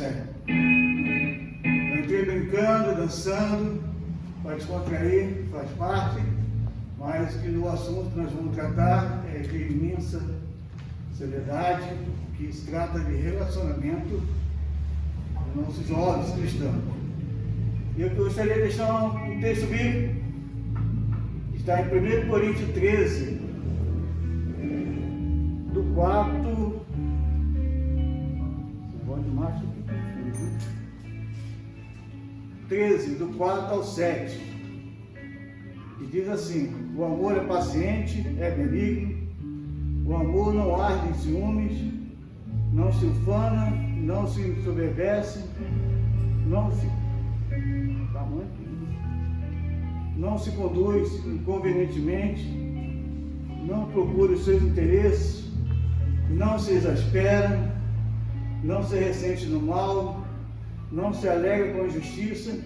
sério. Eu entrei brincando, dançando, para descontrair, faz parte, mas que no assunto que nós vamos tratar é de imensa seriedade, que se trata de relacionamento dos nossos jovens cristãos. E eu gostaria de deixar um texto bíblico, que está em 1 Coríntios 13, do 4, de março, 13, do 4 ao 7, e diz assim: o amor é paciente, é benigno, o amor não arde em ciúmes, não se ufana, não se ensoberbece, não se conduz inconvenientemente, não procura os seus interesses, não se exaspera, não se ressente no mal, não se alegra com a injustiça,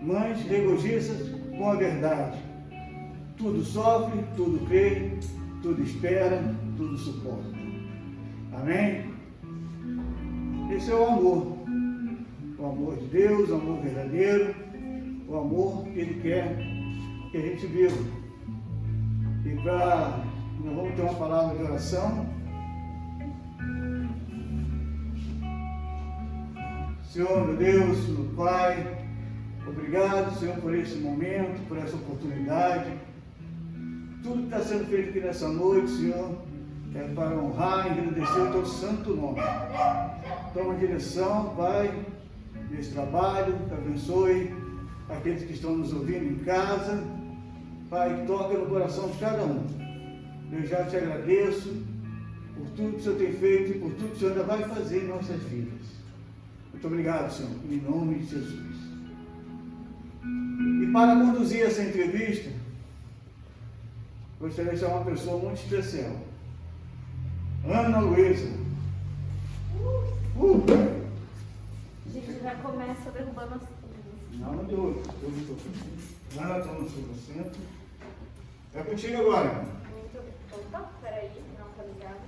mas regozija-se com a verdade. Tudo sofre, tudo crê, tudo espera, tudo suporta. Amém? Esse é o amor de Deus, o amor verdadeiro, o amor que Ele quer que a gente viva. E nós vamos ter uma palavra de oração. Senhor, meu Deus, meu Pai, obrigado, Senhor, por esse momento, por essa oportunidade. Tudo que está sendo feito aqui nessa noite, Senhor, é para honrar e agradecer o Teu santo nome. Toma direção, Pai, nesse trabalho, abençoe aqueles que estão nos ouvindo em casa. Pai, toca no coração de cada um. Eu já te agradeço por tudo que o Senhor tem feito e por tudo que o Senhor ainda vai fazer em nossas vidas. Muito obrigado, Senhor, em nome de Jesus. E para conduzir essa entrevista, gostaria de chamar uma pessoa muito especial. Ana Luísa. Gente, já começa derrubando as coisas. Não derruba. Ana, toma o seu assento. É contigo agora. Muito bem. Opa, peraí, não tá ligado.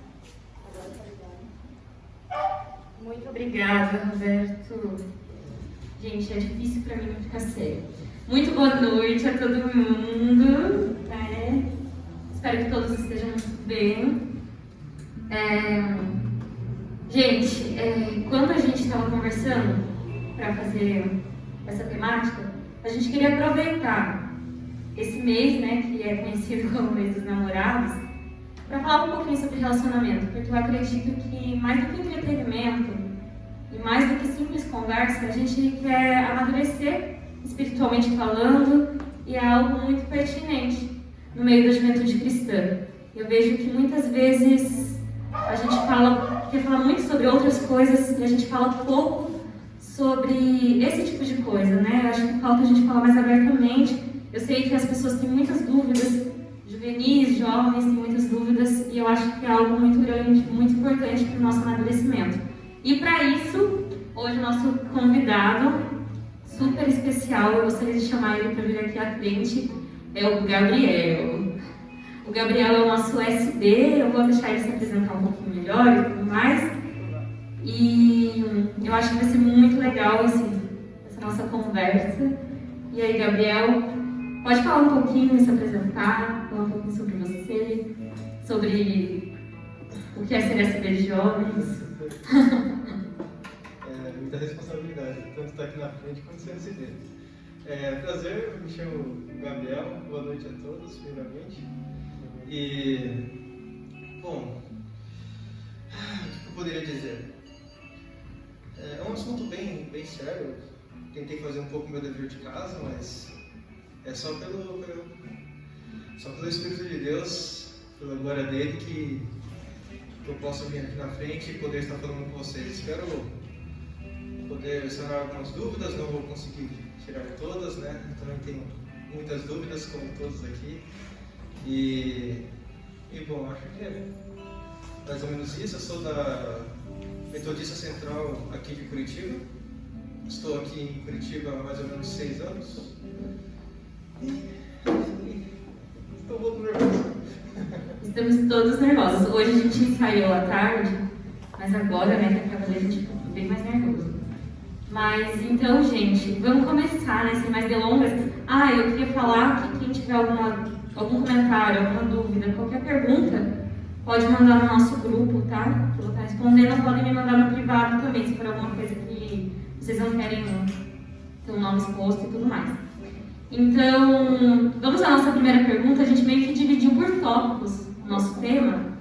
Agora tá ligado. Muito Obrigada, Roberto. Gente, é difícil para mim não ficar sério. Muito boa noite a todo mundo. Espero que todos estejam muito bem. Gente, quando a gente estava conversando para fazer essa temática, a gente queria aproveitar esse mês, né, que é conhecido como mês dos namorados, para falar um pouquinho sobre relacionamento, porque eu acredito que mais do que entretenimento e mais do que simples conversa, a gente quer amadurecer espiritualmente falando, e é algo muito pertinente no meio da juventude cristã. Eu vejo que muitas vezes a gente quer falar muito sobre outras coisas e a gente fala pouco sobre esse tipo de coisa, né? Eu acho que falta a gente falar mais abertamente. Eu sei que as pessoas têm muitas dúvidas, juvenis, jovens têm muitas dúvidas, e eu acho que é algo muito grande, muito importante para o nosso amadurecimento. E para isso, hoje o nosso convidado super especial, eu gostaria de chamar ele para vir aqui à frente, é o Gabriel. O Gabriel é o nosso SD, eu vou deixar ele se apresentar um pouquinho melhor e tudo mais. E eu acho que vai ser muito legal essa nossa conversa. E aí, Gabriel, pode falar um pouquinho, se apresentar, falar um pouquinho sobre você, sobre o que é ser SD de jovens. Muita responsabilidade, tanto estar aqui na frente quanto ser SD. Prazer, eu me chamo Gabriel, boa noite a todos, primeiramente. E, bom, o que eu poderia dizer? É um assunto bem sério, tentei fazer um pouco meu dever de casa, mas é só pelo Espírito de Deus, pela glória dele, que eu posso vir aqui na frente e poder estar falando com vocês. Espero poder sanar algumas dúvidas, não vou conseguir tirar todas, né? Também tenho muitas dúvidas, como todos aqui. E bom, acho que é mais ou menos isso. Eu sou da Metodista Central aqui de Curitiba. Estou aqui em Curitiba há mais ou menos 6 anos. Estou um pouco nervoso. Estamos todos nervosos. Hoje a gente ensaiou à tarde, mas agora, né, que acaba a gente fica bem mais nervoso. Mas então, gente, vamos começar, né? Sem mais delongas. Eu queria falar que quem tiver algum comentário, alguma dúvida, qualquer pergunta, pode mandar no nosso grupo, tá? Que eu vou estar respondendo, ou podem me mandar no privado também, se for alguma coisa que vocês não querem ter um nome exposto e tudo mais. Então, vamos à nossa primeira pergunta. A gente meio que dividiu por tópicos o nosso tema.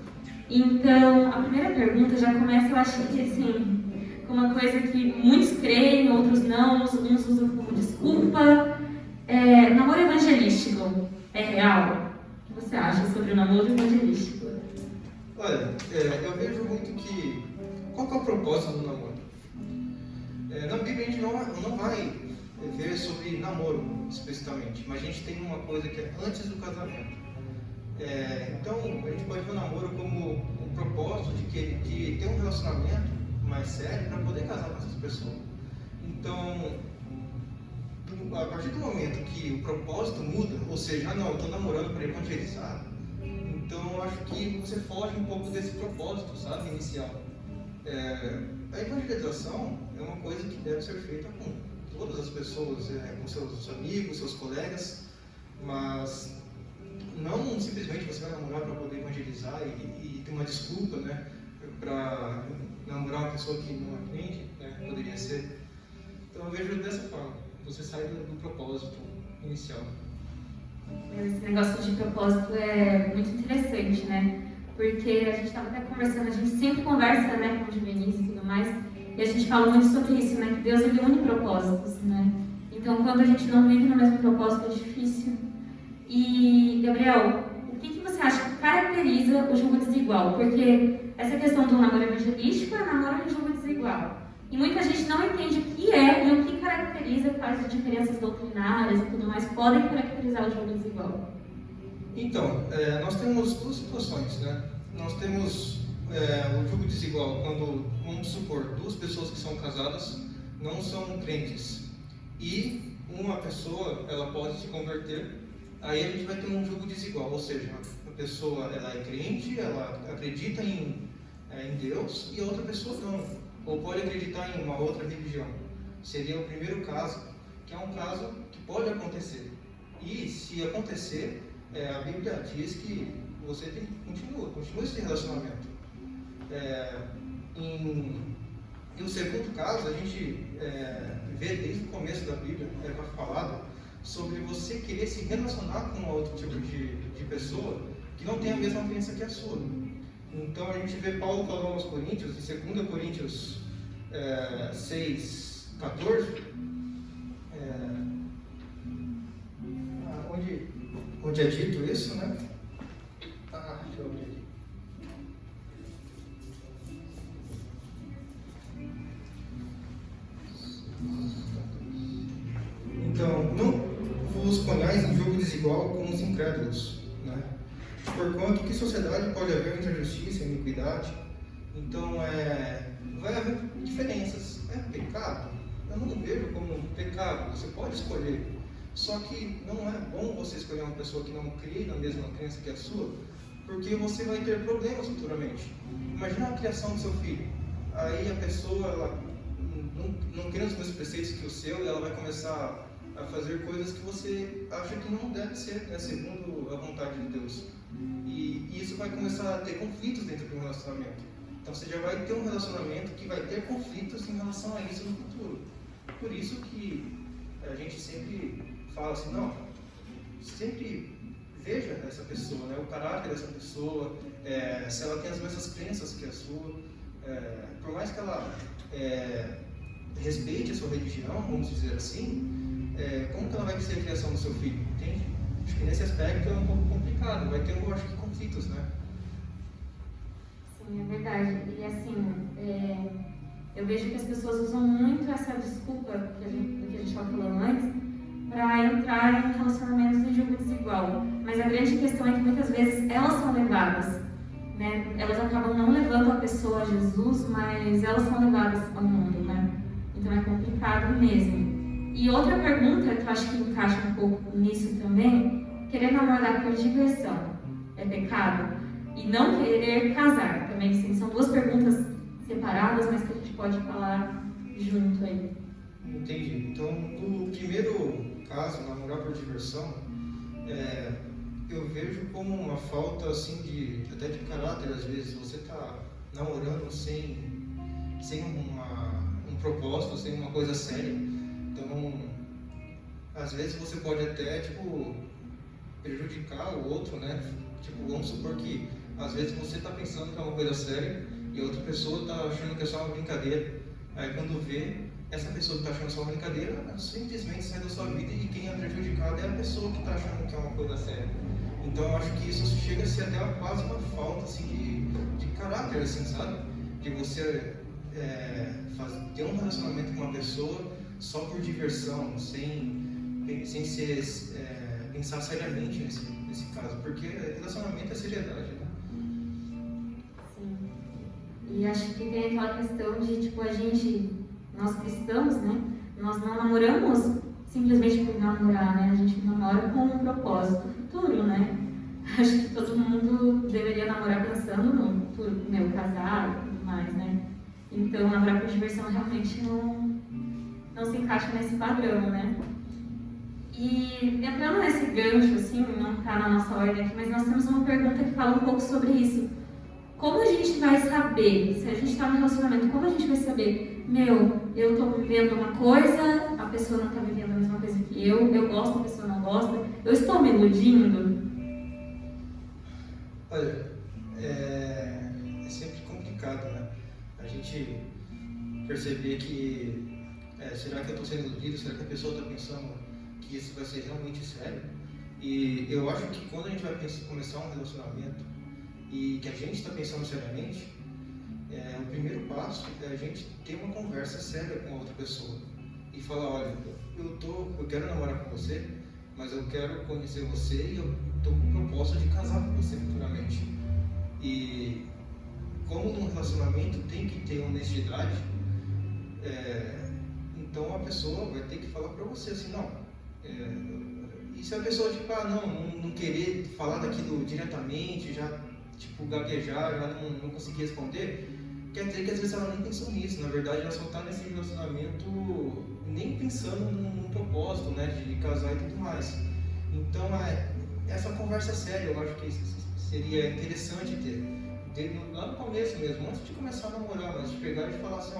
Então, a primeira pergunta já começa, eu acho que assim, com uma coisa que muitos creem, outros não, uns usam como desculpa. Namoro evangelístico é real? O que você acha sobre o namoro evangelístico? Olha, eu vejo muito que... Qual que é o propósito do namoro? Na Bíblia a gente não vai ver sobre namoro especificamente, mas a gente tem uma coisa que é antes do casamento. Então a gente pode ver o namoro como um propósito de ter um relacionamento mais sério para poder casar com essas pessoas. Então, a partir do momento que o propósito muda, ou seja, não, eu estou namorando para evangelizar, então eu acho que você foge um pouco desse propósito, sabe, inicial. A evangelização é uma coisa que deve ser feita com todas as pessoas, com seus amigos, seus colegas, mas não simplesmente você vai namorar para poder evangelizar e ter uma desculpa, né, para namorar uma pessoa que não é crente, né, poderia ser. Então eu vejo dessa forma, você sai do propósito inicial. Esse negócio de propósito é muito interessante, né? Porque a gente estava até conversando, a gente sempre conversa, né, com o juvenis e tudo mais, e a gente fala muito sobre isso, né, que Deus ele une propósitos, né? Então, quando a gente não vive no mesmo propósito, é difícil. E, Gabriel, o que você acha que caracteriza o julgo desigual? Porque essa questão do namoro evangelístico é namoro de julgo desigual. E muita gente não entende o que é e o que caracteriza, quais diferenças doutrinárias e tudo mais podem caracterizar o julgo desigual. Então, nós temos duas situações, né? Nós temos o julgo desigual quando, vamos supor, duas pessoas que são casadas não são crentes e uma pessoa, ela pode se converter, aí a gente vai ter um julgo desigual, ou seja, a pessoa ela é crente, ela acredita em Deus e a outra pessoa não, ou pode acreditar em uma outra religião. Seria o primeiro caso, que é um caso que pode acontecer. E se acontecer, a Bíblia diz que você tem que continua esse relacionamento. E o segundo caso, a gente vê desde o começo da Bíblia, falado sobre você querer se relacionar com outro tipo de pessoa que não tem a mesma crença que a sua. Então a gente vê Paulo falando aos Coríntios, em 2 Coríntios 6:14, onde é dito isso, né? Deixa eu ver aqui. Então, não vos ponhais em jogo desigual com os incrédulos, né? Porquanto que sociedade pode haver entre a justiça e a iniquidade? Então, vai haver diferenças. É pecado? Eu não vejo como pecado, você pode escolher. Só que não é bom você escolher uma pessoa que não crê na mesma crença que a sua, porque você vai ter problemas futuramente. Imagina a criação do seu filho. Aí a pessoa, ela não crê nos mesmos preceitos que o seu, e ela vai começar a fazer coisas que você acha que não deve ser, né, segundo a vontade de Deus. E isso vai começar a ter conflitos dentro de um relacionamento. Então você já vai ter um relacionamento que vai ter conflitos em relação a isso no futuro. Por isso que a gente sempre fala assim, não, sempre veja essa pessoa, né, o caráter dessa pessoa, se ela tem as mesmas crenças que a sua, por mais que ela respeite a sua religião, vamos dizer assim, como que ela vai ser a criação do seu filho, entende? Acho que nesse aspecto é um pouco complicado, vai ter, eu acho que, conflitos, né? Sim, é verdade. E assim, eu vejo que as pessoas usam muito essa desculpa do que a gente estava falando antes, para entrar em relacionamentos de julgo desigual. Mas a grande questão é que muitas vezes elas são levadas, né? Elas acabam não levando a pessoa a Jesus, mas elas são levadas ao mundo, né? Então é complicado mesmo. E outra pergunta que eu acho que encaixa um pouco nisso também, querer namorar por diversão é pecado? E não querer casar também, sim. São duas perguntas separadas, mas que a gente pode falar junto aí. Entendi. Então, no primeiro caso, namorar por diversão, eu vejo como uma falta assim até de caráter às vezes. Você está namorando sem um propósito, sem uma coisa séria. Então, às vezes você pode até prejudicar o outro, né? Vamos supor que às vezes você está pensando que é uma coisa séria e a outra pessoa está achando que é só uma brincadeira. Aí quando vê, essa pessoa que está achando só uma brincadeira simplesmente sai da sua vida e quem é prejudicado é a pessoa que está achando que é uma coisa séria. Então eu acho que isso chega a ser até quase uma falta assim, de caráter, assim, sabe? De você ter um relacionamento com uma pessoa só por diversão, sem pensar seriamente nesse caso, porque relacionamento é seriedade, né? Sim. E acho que tem aquela questão de, nós cristãos, né? Nós não namoramos simplesmente por namorar, né? A gente namora com um propósito futuro, né? Acho que todo mundo deveria namorar pensando no futuro, casar e tudo mais, né? Então, namorar por diversão realmente não se encaixa nesse padrão, né? E entrando nesse gancho, assim, não está na nossa ordem aqui, mas nós temos uma pergunta que fala um pouco sobre isso. Como a gente vai saber, se a gente está no relacionamento, como a gente vai saber, eu estou vivendo uma coisa, a pessoa não está vivendo a mesma coisa que eu gosto, a pessoa não gosta, eu estou me iludindo? Olha, é sempre complicado, né? A gente perceber que, será que eu estou sendo iludido? Será que a pessoa está pensando que isso vai ser realmente sério? E eu acho que quando a gente vai começar um relacionamento e que a gente está pensando seriamente, o primeiro passo é a gente ter uma conversa séria com a outra pessoa e falar, olha, eu quero namorar com você, mas eu quero conhecer você e eu estou com o propósito de casar com você futuramente. E como num relacionamento tem que ter honestidade, então a pessoa vai ter que falar para você assim, não. E se a pessoa não querer falar daquilo diretamente, já gaguejar, já não conseguir responder, quer dizer que às vezes ela nem pensou nisso. Na verdade, ela só está nesse relacionamento nem pensando num propósito, né, de casar e tudo mais. Então, essa conversa séria, eu acho que seria interessante ter lá no começo mesmo, antes de começar a namorar, mas de pegar e falar assim,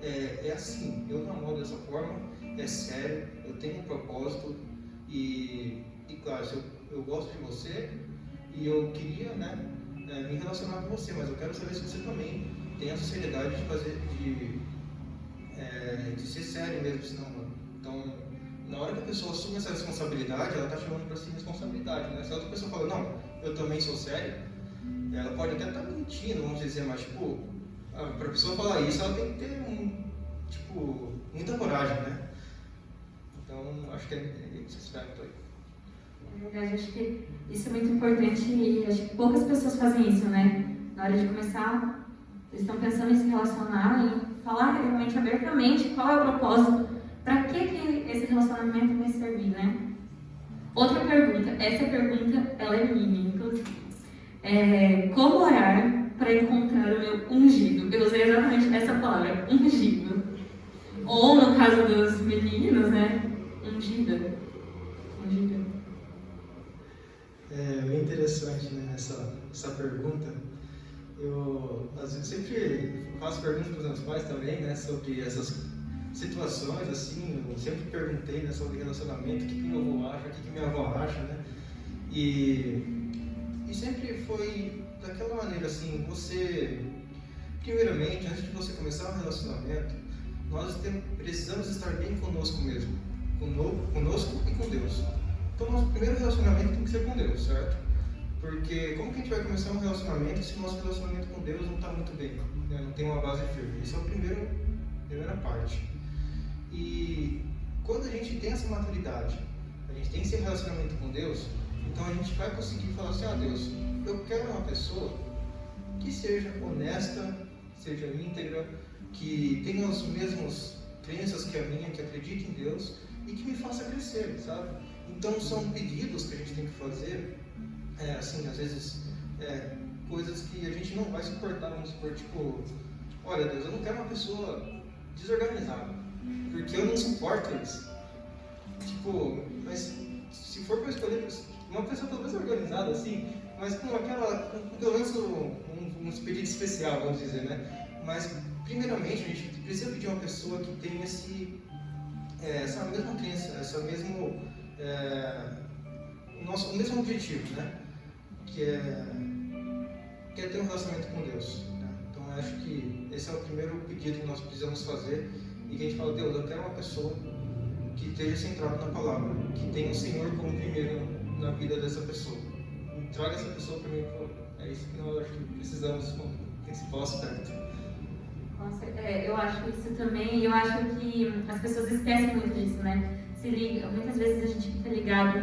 é assim, eu namoro dessa forma, é sério, eu tenho um propósito e claro, eu gosto de você e eu queria, né, me relacionar com você, mas eu quero saber se você também tem essa seriedade de ser sério mesmo esse namoro. Então, na hora que a pessoa assume essa responsabilidade, ela está chamando para si responsabilidade, né? Se a outra pessoa fala, não, eu também sou sério, ela pode até estar mentindo, vamos dizer, mas para a pessoa falar isso, ela tem que ter muita coragem, né? Então, acho que é esse aspecto aí. Na verdade, acho que isso é muito importante e acho que poucas pessoas fazem isso, né? Na hora de começar, eles estão pensando em se relacionar e falar realmente abertamente qual é o propósito, para que esse relacionamento vai servir, né? Outra pergunta, essa pergunta ela é minha, inclusive. Como orar para encontrar o meu ungido? Eu usei exatamente essa palavra, ungido. Ou no caso dos meninos, né? Ungida. É bem interessante, né, essa pergunta. Eu às vezes sempre faço perguntas para os meus pais também, né, sobre essas situações, assim. Eu sempre perguntei, né, sobre relacionamento, o que meu avô acha, o que minha avó acha, né, e sempre foi daquela maneira, assim, primeiramente, antes de você começar um relacionamento, nós precisamos estar bem conosco mesmo, conosco e com Deus. Então, nosso primeiro relacionamento tem que ser com Deus, certo? Porque como que a gente vai começar um relacionamento se o nosso relacionamento com Deus não está muito bem, né? Não tem uma base firme? Isso é a primeira parte. E quando a gente tem essa maturidade, a gente tem esse relacionamento com Deus, então a gente vai conseguir falar assim, Deus, eu quero uma pessoa que seja honesta, seja íntegra, que tenha as mesmas crenças que a minha, que acredite em Deus e que me faça crescer, sabe? Então são pedidos que a gente tem que fazer, assim, às vezes, coisas que a gente não vai suportar, vamos supor, olha Deus, eu não quero uma pessoa desorganizada, porque eu não suporto isso. Tipo, mas se for para escolher uma pessoa talvez organizada assim, mas com pelo menos um pedido especial, vamos dizer, né? Mas primeiramente a gente precisa pedir uma pessoa que tenha essa mesma crença, o mesmo objetivo, né? Que é ter um relacionamento com Deus, né? Então eu acho que esse é o primeiro pedido que nós precisamos fazer, e que a gente fala: Deus, eu quero uma pessoa que esteja centrada na palavra, que tenha o Senhor como primeiro na vida dessa pessoa. Traga essa pessoa para mim, é isso que nós precisamos como principal aspecto. Eu acho isso também, e eu acho que as pessoas esquecem muito disso, né? Muitas vezes a gente fica ligado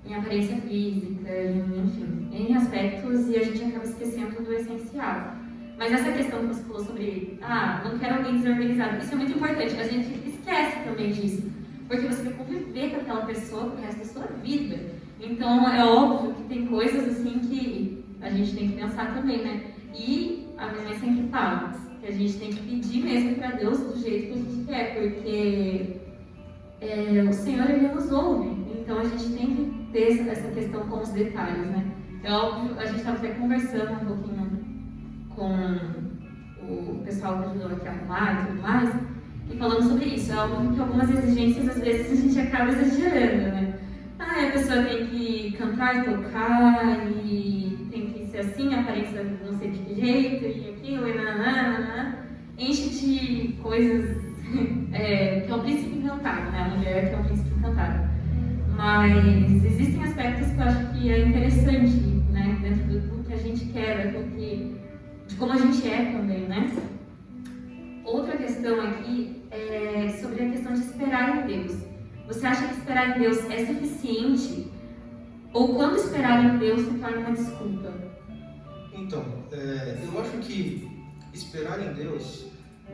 em aparência física, enfim, em aspectos, e a gente acaba esquecendo do essencial. Mas essa questão que você falou sobre, não quero alguém desorganizado, isso é muito importante. A gente esquece também disso, porque você vai conviver com aquela pessoa pro resto da sua vida. Então é óbvio que tem coisas assim que a gente tem que pensar também, né? E a minha mãe sempre fala que a gente tem que pedir mesmo para Deus do jeito que a gente quer, porque o Senhor, Ele nos ouve. Então a gente tem que ter essa questão com os detalhes, né? É óbvio, a gente estava até conversando um pouquinho com o pessoal que ajudou aqui a arrumar e tudo mais, e falando sobre isso. É óbvio que algumas exigências, às vezes, a gente acaba exagerando, né? A pessoa tem que cantar, tocar, e tem que ser assim, a aparência não sei de que jeito, e aquilo, e nananana. Enche de coisas que é um príncipe encantado, né? A mulher que é um príncipe encantado. Mas existem aspectos que eu acho que é interessante, né? Dentro do que a gente quer, de como a gente é também, né? Outra questão aqui é sobre a questão de esperar em Deus. Você acha que esperar em Deus é suficiente? Ou quando esperar em Deus se torna uma desculpa? Então, eu acho que esperar em Deus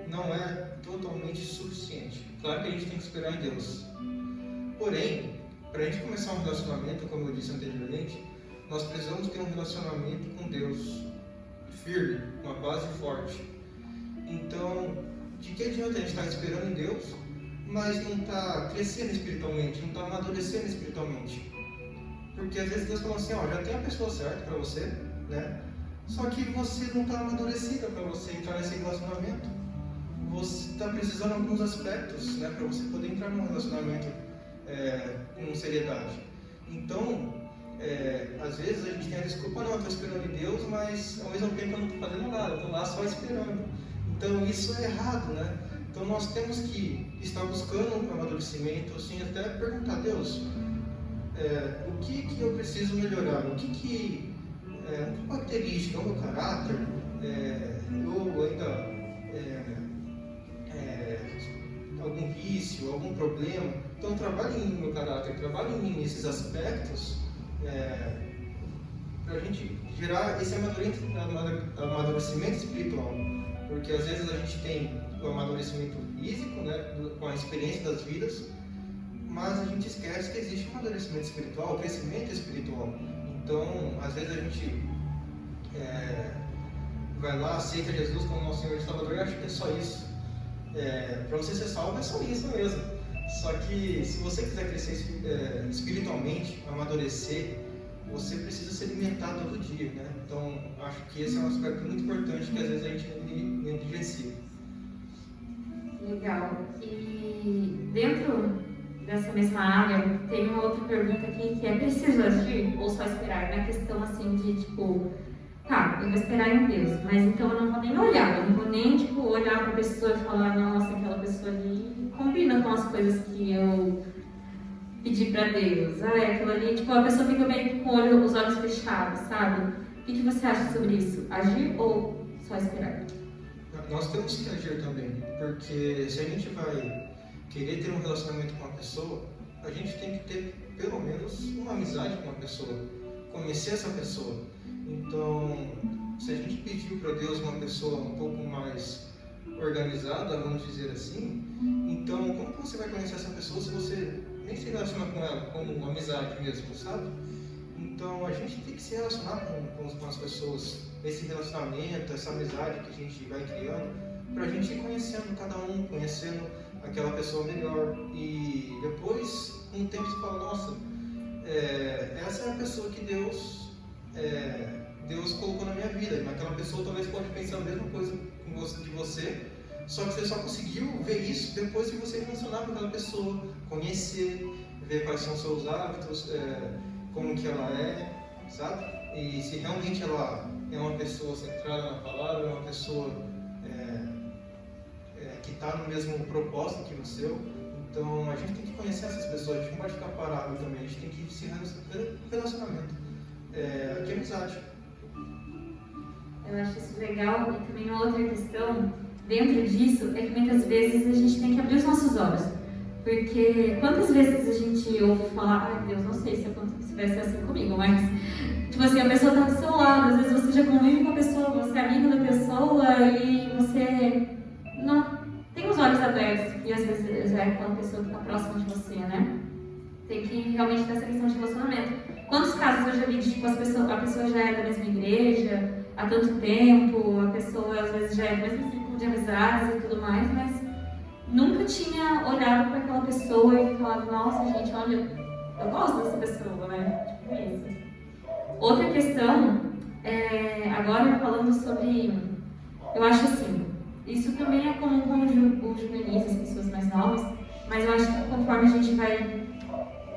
não é totalmente suficiente. Claro que a gente tem que esperar em Deus. Porém, para a gente começar um relacionamento, como eu disse anteriormente, nós precisamos ter um relacionamento com Deus firme, uma base forte. Então, de que adianta a gente estar esperando em Deus, mas não está crescendo espiritualmente, não está amadurecendo espiritualmente? Porque às vezes Deus fala assim: já tem a pessoa certa para você, né? Só que você não está amadurecida para você entrar nesse relacionamento. Você está precisando de alguns aspectos, né, para você poder entrar num relacionamento com seriedade. Então, às vezes a gente tem a desculpa: não, eu estou esperando em Deus, mas ao mesmo tempo eu não estou fazendo nada, eu estou lá só esperando. Então isso é errado, né? Então nós temos que estar buscando um amadurecimento, assim, até perguntar a Deus, o que eu preciso melhorar, o que característica, o meu caráter, ou ainda algum vício, algum problema. Então trabalhe no meu caráter, trabalhe em mim nesses aspectos, para a gente gerar esse amadurecimento espiritual. Porque às vezes a gente tem o amadurecimento físico, né, com a experiência das vidas, mas a gente esquece que existe um amadurecimento espiritual, o crescimento espiritual. Então, às vezes a gente vai lá, aceita Jesus como nosso Senhor e Salvador e acha que é só isso. Para você ser salvo é só isso mesmo. Só que se você quiser crescer espiritualmente, amadurecer, você precisa se alimentar todo dia, né? Então, acho que esse é um aspecto muito importante que às vezes a gente negligencia. Legal. E dentro dessa mesma área, tem uma outra pergunta aqui que é: preciso agir ou só esperar? Na questão assim de tipo, eu vou esperar em Deus, mas então eu não vou nem olhar, eu não vou nem olhar para a pessoa e falar: nossa, aquela pessoa ali combina com as coisas que eu pedir para Deus. Aquilo ali, a pessoa fica meio com os olhos fechados, sabe? O que você acha sobre isso? Agir ou só esperar? Nós temos que agir também, porque se a gente vai querer ter um relacionamento com uma pessoa, a gente tem que ter pelo menos uma amizade com uma pessoa, conhecer essa pessoa. Então, se a gente pediu para Deus uma pessoa um pouco mais organizada, vamos dizer assim, então como que você vai conhecer essa pessoa se você nem se relaciona com ela como uma amizade mesmo, sabe? Então a gente tem que se relacionar com as pessoas, esse relacionamento, essa amizade que a gente vai criando, para a gente ir conhecendo cada um, conhecendo aquela pessoa melhor. E depois, com o tempo, você fala, nossa, essa é a pessoa que Deus colocou na minha vida. Aquela pessoa talvez pode pensar a mesma coisa de você, só que você só conseguiu ver isso depois que você relacionar com aquela pessoa, conhecer, ver quais são os seus hábitos, como que ela é, sabe? E se realmente ela é uma pessoa centrada na palavra, é uma pessoa que está no mesmo propósito que o seu. Então a gente tem que conhecer essas pessoas, a gente não pode ficar parado também, a gente tem que se relacionamento. Que é amizade. Eu acho isso legal, e também uma outra questão dentro disso é que muitas vezes a gente tem que abrir os nossos olhos. Porque quantas vezes a gente ouve falar, ai Deus, não sei se vai ser assim comigo, mas tipo assim, a pessoa está do seu lado, às vezes você já convive com a pessoa, você é amigo da pessoa e você não tem os olhos abertos, e às vezes é aquela pessoa que está próxima de você, né? Tem que realmente ter essa questão de relacionamento. Quantos casos eu já vi de tipo, a pessoa já é da mesma igreja há tanto tempo, a pessoa às vezes já é do mesmo círculo de amizades e tudo mais, mas nunca tinha olhado para aquela pessoa e falado, nossa gente, olha, eu gosto dessa pessoa, né? Tipo isso. Outra questão, agora falando sobre, eu acho assim, isso também é comum com os juvenis, as pessoas mais novas, mas eu acho que conforme a gente vai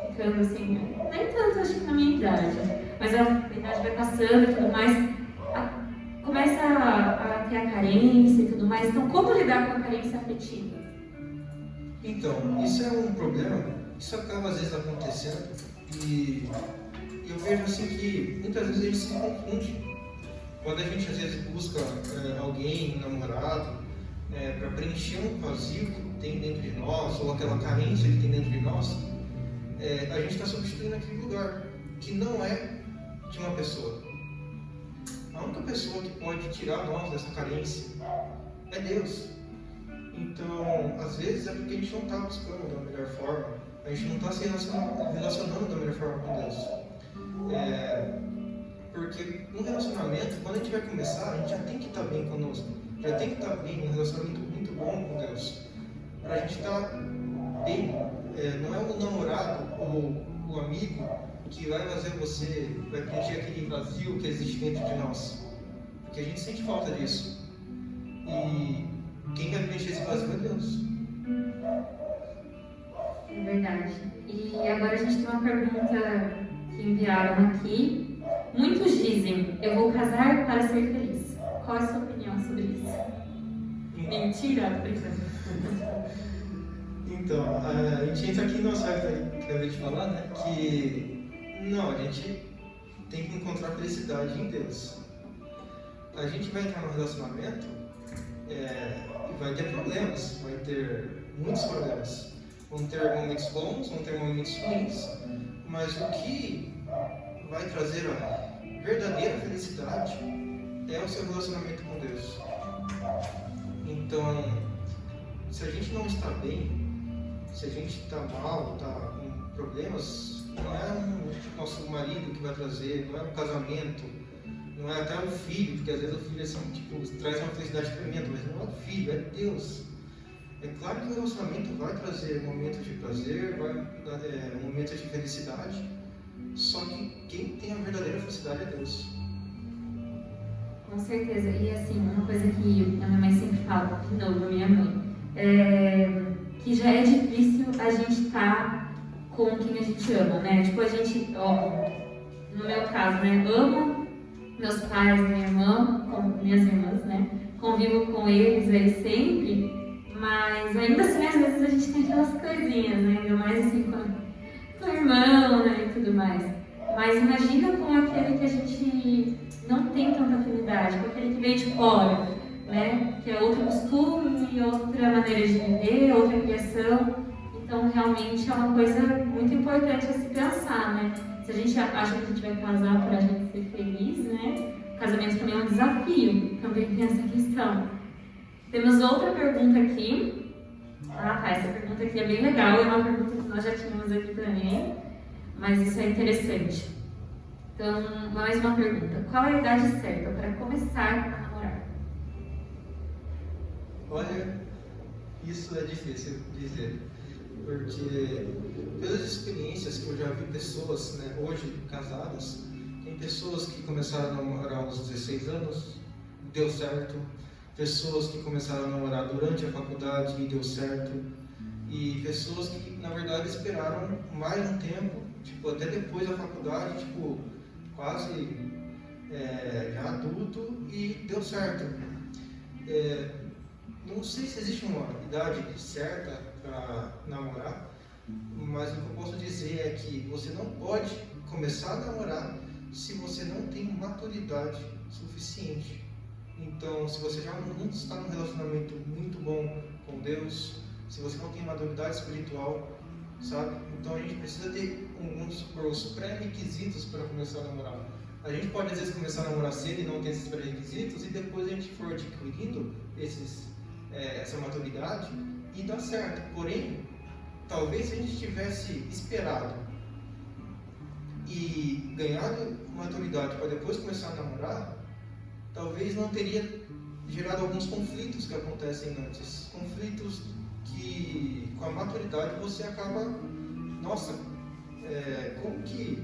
ficando assim, nem tanto acho que na minha idade, mas a idade vai passando e tudo mais, começa a ter a carência e tudo mais. Então, como lidar com a carência afetiva? Então, isso é um problema, isso acaba às vezes acontecendo e eu vejo assim que muitas vezes a gente se confunde. Quando a gente às vezes busca alguém, um namorado, para preencher um vazio que tem dentro de nós, ou aquela carência que tem dentro de nós, a gente está substituindo aquele lugar, que não é de uma pessoa. A única pessoa que pode tirar nós dessa carência é Deus. Então, às vezes é porque a gente não está buscando da melhor forma, a gente não está se relacionando da melhor forma com Deus. Porque um relacionamento, quando a gente vai começar, a gente já tem que estar bem conosco, já tem que estar bem, um relacionamento muito bom com Deus, para a gente estar bem. Não é o namorado ou o amigo que vai fazer você, vai preencher aquele vazio que existe dentro de nós, porque a gente sente falta disso. E quem vai preencher esse vazio é Deus. É verdade. E agora a gente tem uma pergunta que enviaram aqui. Muitos dizem, eu vou casar para ser feliz. Qual é a sua opinião sobre isso? Mentira? Então, a gente entra aqui no aspecto aí que eu acabei de falar, né? Que não, a gente tem que encontrar felicidade em Deus. A gente vai entrar num relacionamento e vai ter problemas, vai ter muitos problemas. Vão ter momentos bons, vão ter momentos ruins, mas o que vai trazer a verdadeira felicidade é o seu relacionamento com Deus. Então, se a gente não está bem, se a gente está mal, está com problemas, não é o nosso marido que vai trazer, não é o casamento, não é até o filho, porque às vezes o filho assim, traz uma felicidade tremenda, mas não é o filho, é Deus. É claro que o relacionamento vai trazer momentos de prazer, momentos de felicidade, só que quem tem a verdadeira felicidade é Deus. Com certeza. E assim, uma coisa que a minha mãe sempre fala, de novo, a minha mãe, que já é difícil a gente estar com quem a gente ama, né? Tipo, a gente, no meu caso, né? Amo meus pais, minha irmã, minhas irmãs, né? Convivo com eles aí sempre, mas ainda assim, às vezes a gente tem aquelas coisinhas, né? Ainda mais assim com o irmão, né? E tudo mais. Mas imagina com aquele que a gente não tem tanta afinidade, com aquele que veio de fora, né? Que é outro costume, outra maneira de viver, outra criação. Então, realmente é uma coisa muito importante a se pensar, né? Se a gente acha que a gente vai casar para a gente ser feliz, né? O casamento também é um desafio, também tem essa questão. Temos outra pergunta aqui. Essa pergunta aqui é bem legal, é uma pergunta que nós já tínhamos aqui também, mas isso é interessante. Então, mais uma pergunta. Qual é a idade certa para começar a namorar? Olha, isso é difícil dizer, porque pelas experiências que eu já vi pessoas, né, hoje casadas, tem pessoas que começaram a namorar aos 16 anos, deu certo, pessoas que começaram a namorar durante a faculdade e deu certo, e pessoas que na verdade esperaram mais um tempo, tipo, até depois da faculdade, tipo, quase já adulto e deu certo. Não sei se existe uma idade certa para namorar, mas o que eu posso dizer é que você não pode começar a namorar se você não tem maturidade suficiente. Então, se você já não está num relacionamento muito bom com Deus, se você não tem maturidade espiritual, sabe? Então a gente precisa ter os pré-requisitos para começar a namorar. A gente pode às vezes começar a namorar cedo e não ter esses pré-requisitos, e depois a gente for adquirindo essa maturidade e dá certo. Porém, talvez se a gente tivesse esperado e ganhado maturidade para depois começar a namorar, talvez não teria gerado alguns conflitos que acontecem antes. Conflitos que com a maturidade você acaba, nossa, como que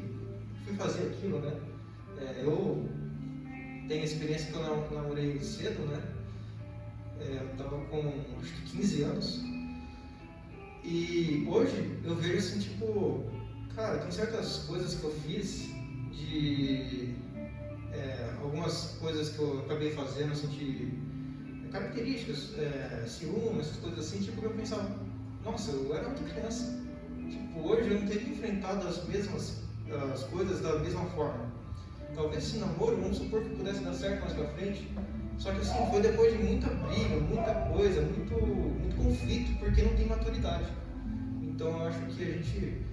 fui fazer aquilo, né? Eu tenho a experiência que eu namorei cedo, né? Eu estava com acho que 15 anos. E hoje eu vejo assim, tipo, cara, tem certas coisas que eu fiz algumas coisas que eu acabei fazendo, assim, características, ciúme, essas coisas assim, tipo, eu pensava, nossa, eu era muito criança. Tipo, hoje eu não teria enfrentado as coisas da mesma forma. Talvez esse namoro, vamos supor que pudesse dar certo mais pra frente, só que assim, foi depois de muita briga, muita coisa, muito conflito, porque não tem maturidade. Então eu acho que a gente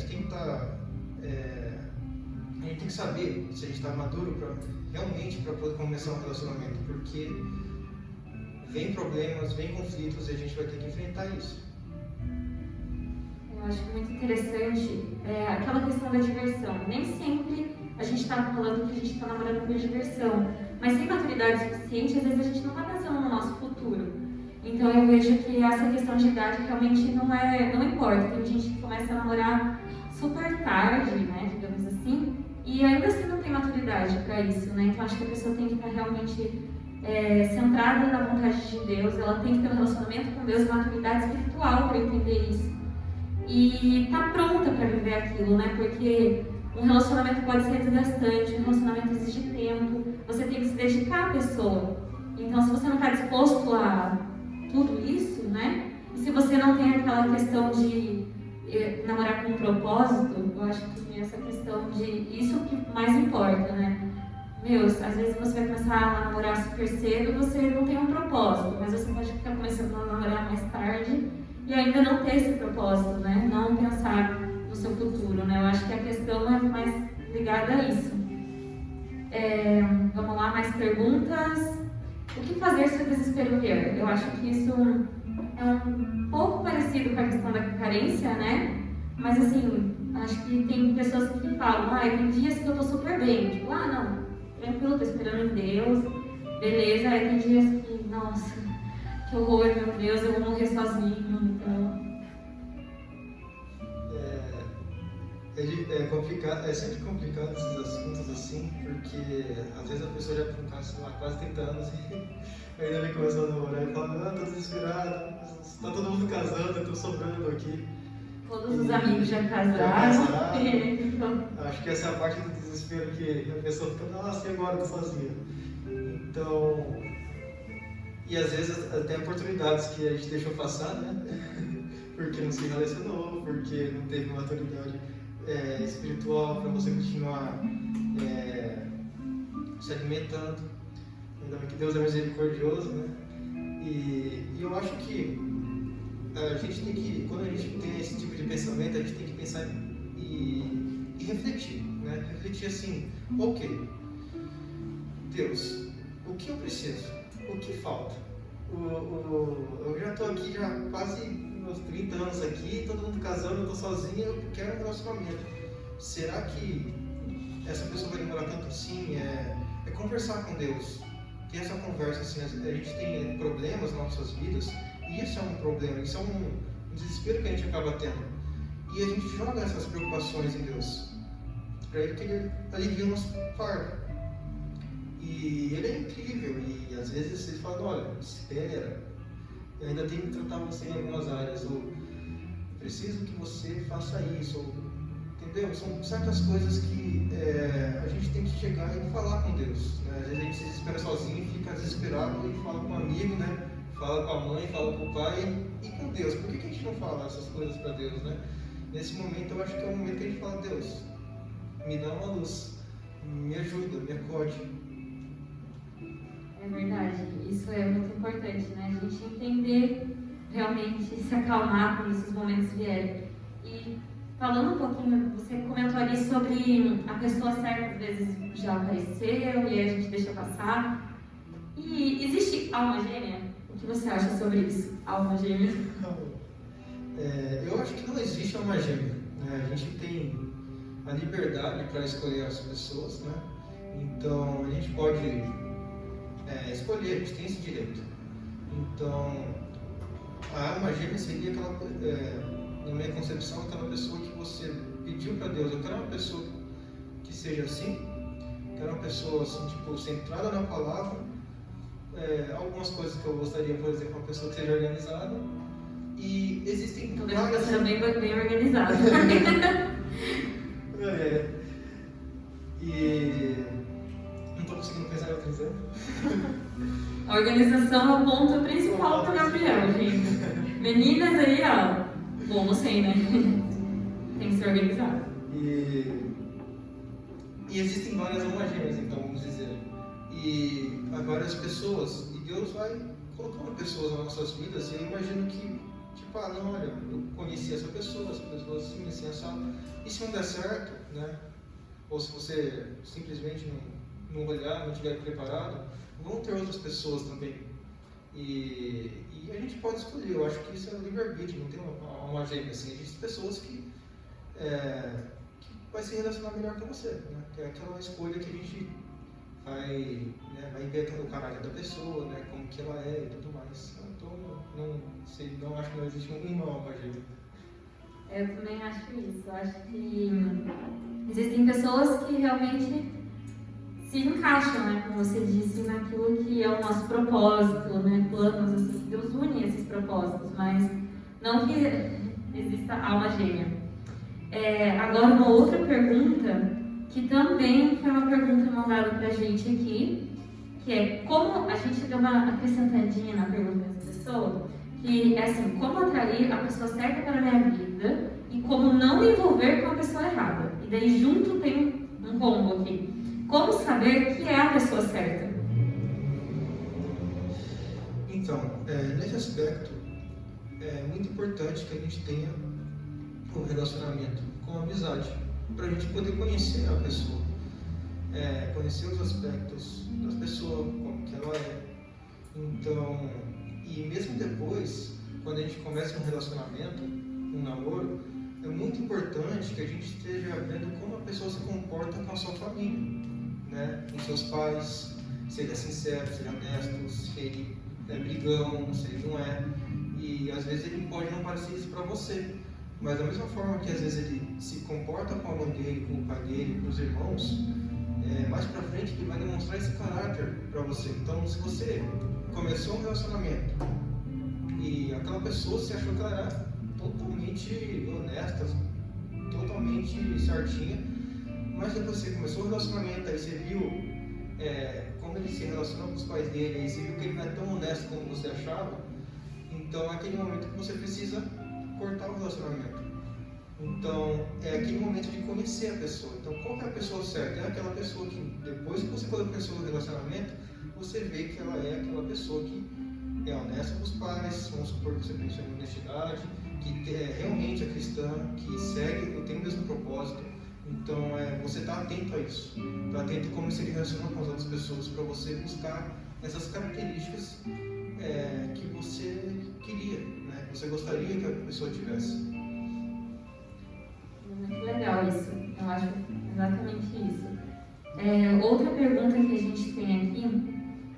tem que estar... a gente tem que saber se a gente está maduro realmente para poder começar um relacionamento, porque vem problemas, vem conflitos e a gente vai ter que enfrentar isso. Eu acho muito interessante aquela questão da diversão. Nem sempre a gente está falando que a gente está namorando por diversão, mas sem maturidade suficiente, às vezes a gente não está pensando no nosso futuro. Então eu vejo que essa questão de idade realmente não importa. Tem gente que começa a namorar super tarde, né, digamos assim, e ainda assim não tem maturidade para isso, né? Então acho que a pessoa tem que estar realmente centrada na vontade de Deus, ela tem que ter um relacionamento com Deus, maturidade espiritual para entender isso. E tá pronta para viver aquilo, né? Porque um relacionamento pode ser desgastante, um relacionamento exige tempo, você tem que se dedicar à pessoa. Então se você não está disposto a tudo isso, né? E se você não tem aquela questão de namorar com um propósito, eu acho que essa questão de... isso que mais importa, né? Às vezes você vai começar a namorar super cedo e você não tem um propósito, mas você pode ficar começando a namorar mais tarde e ainda não ter esse propósito, né? Não pensar no seu futuro, né? Eu acho que a questão é mais ligada a isso. Vamos lá, mais perguntas. O que fazer se o desespero vier? Eu acho que isso é um pouco parecido com a questão da carência, né? Mas assim, acho que tem pessoas que falam, tem dias que eu tô super bem, tipo, não, tranquilo, tô esperando em Deus, beleza, aí tem dias que, nossa, que horror, meu Deus, eu vou morrer sozinho, então... É complicado, é sempre complicado esses assuntos assim, porque às vezes a pessoa já está, sei lá, quase 30 anos e ainda vem começando a namorar e fala, tô desesperado, tá todo mundo casando, eu tô sobrando aqui. Todos os amigos já casaram. Então... Acho que essa é a parte do desespero que a pessoa fica, nossa, e agora, tô sozinha. Então, e às vezes até oportunidades que a gente deixou passar, né? Porque não se relacionou, porque não teve maturidade espiritual para você continuar se alimentando. Ainda bem que Deus é misericordioso, né? E eu acho que a gente tem que, quando a gente tem esse tipo de pensamento, a gente tem que pensar e refletir, né? Refletir assim, ok, Deus, o que eu preciso? O que falta? Eu já estou aqui já quase uns 30 anos aqui, todo mundo casando, eu estou sozinho, eu quero um relacionamento. Será que essa pessoa vai demorar tanto assim, é conversar com Deus. Ter essa conversa, assim, a gente tem problemas nas nossas vidas, e isso é um problema, isso é um desespero que a gente acaba tendo. E a gente joga essas preocupações em Deus, para Ele que Ele alivia o nosso fardo. E Ele é incrível, e às vezes vocês falam, olha, espera, eu ainda tenho que tratar você em algumas áreas, ou preciso que você faça isso, ou, entendeu? São certas coisas que a gente tem que chegar e falar com Deus, né? Às vezes a gente se desespera sozinho, fica desesperado e fala com um amigo, né? Fala com a mãe, fala com o pai e com Deus. Por que a gente não fala essas coisas para Deus, né? Nesse momento eu acho que é o momento que a gente fala, Deus, me dá uma luz, me ajuda, me acode. É verdade, isso é muito importante, né? A gente entender, realmente se acalmar quando esses momentos vierem. E falando um pouquinho, você comentou ali sobre a pessoa certa, às vezes já apareceu e a gente deixa passar. E existe alma gêmea? O que você acha sobre isso? Alma gêmea? Eu acho que não existe alma gêmea, né? A gente tem a liberdade para escolher as pessoas, né? Então a gente pode escolher, a gente tem esse direito. Então a alma gêmea seria aquela, na minha concepção, aquela pessoa que você pediu para Deus. Eu quero uma pessoa que seja assim, quero uma pessoa assim, tipo, centrada na palavra. Algumas coisas que eu gostaria, por exemplo, uma pessoa que seja organizada. E existem várias... Você bem organizado. E não estou conseguindo pensar em outro exemplo. A organização é o ponto principal para o Gabriel, gente. Meninas aí, ó. Bom, não sei, né? Tem que ser organizado. E existem várias almas gêmeas, então, vamos dizer. E há várias pessoas. E Deus vai colocando pessoas nas nossas vidas. E eu imagino que, tipo, não, olha, eu conheci essa pessoa assim, assim, assado. E se não der certo, né? Ou se você simplesmente não olhar, não estiver preparado, vão ter outras pessoas também. E a gente pode escolher. Eu acho que isso é livre-arbítrio, não tem uma gêmea assim. Existem pessoas que vai se relacionar melhor com você, né? Que é aquela escolha que a gente vai ver o caráter da pessoa, né? Como que ela é e tudo mais. Então, não acho que não existe uma alma gêmea. Eu também acho isso. Eu acho que existem pessoas que realmente se encaixam, né, como você disse, naquilo que é o nosso propósito, né, planos, assim, que Deus une esses propósitos, mas não que exista alma gêmea. Agora, uma outra pergunta, que também foi uma pergunta mandada pra gente aqui, que é como, a gente deu uma acrescentadinha na pergunta dessa pessoa, que é assim, como atrair a pessoa certa para a minha vida e como não me envolver com a pessoa errada. E daí junto tem um combo aqui. Como saber que é a pessoa certa? Então, nesse aspecto, é muito importante que a gente tenha um relacionamento com a amizade, para a gente poder conhecer a pessoa, conhecer os aspectos da pessoa, como que ela é. Então, e mesmo depois, quando a gente começa um relacionamento, um namoro, é muito importante que a gente esteja vendo como a pessoa se comporta com a sua família, né? Com seus pais, se ele é sincero, se ele é honesto, se ele é brigão, se ele não é. E às vezes ele pode não parecer isso para você, mas da mesma forma que às vezes ele se comporta com a mãe dele, com o pai dele, com os irmãos, mais pra frente ele vai demonstrar esse caráter para você. Então, se você começou um relacionamento e aquela pessoa se achou que ela era totalmente honesta, totalmente certinha, mas depois você começou o relacionamento, aí você viu como ele se relaciona com os pais dele, aí você viu que ele não é tão honesto como você achava, então é aquele momento que você precisa cortar o relacionamento. Então, é aquele momento de conhecer a pessoa. Então, qual é a pessoa certa? É aquela pessoa que, depois que você começou o relacionamento, você vê que ela é aquela pessoa que é honesta com os pais, vamos supor que você pensou em honestidade, que realmente é cristã, que segue, tem o mesmo propósito. Então, você está atento a isso. Está atento a como se relaciona com as outras pessoas, para você buscar essas características que você queria, né? Que você gostaria que a pessoa tivesse. Muito legal isso. Eu acho exatamente isso. Outra pergunta que a gente tem aqui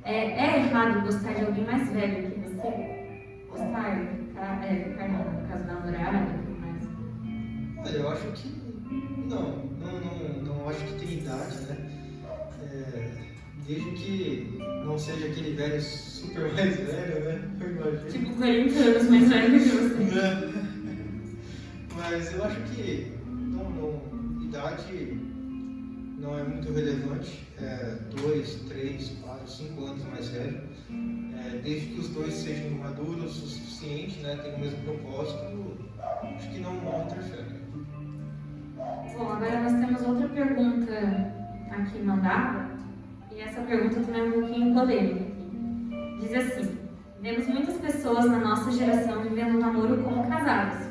é errado gostar de alguém mais velho que você? Gostar, ficar no caso da namorada e tudo mais? Olha, eu acho que não acho que tem idade, né? Desde que não seja aquele velho super mais velho, né? Eu imagino. Tipo 40 anos mais velho que você. Mas eu acho que idade não é muito relevante. 2, 3, 4, 5 anos mais velho. Desde que os dois sejam maduros o suficiente, né? Tenham o mesmo propósito, acho que não interfere. Bom, agora nós temos outra pergunta aqui mandada, e essa pergunta também é um pouquinho polêmica. Diz assim: vemos muitas pessoas na nossa geração vivendo um namoro como casados,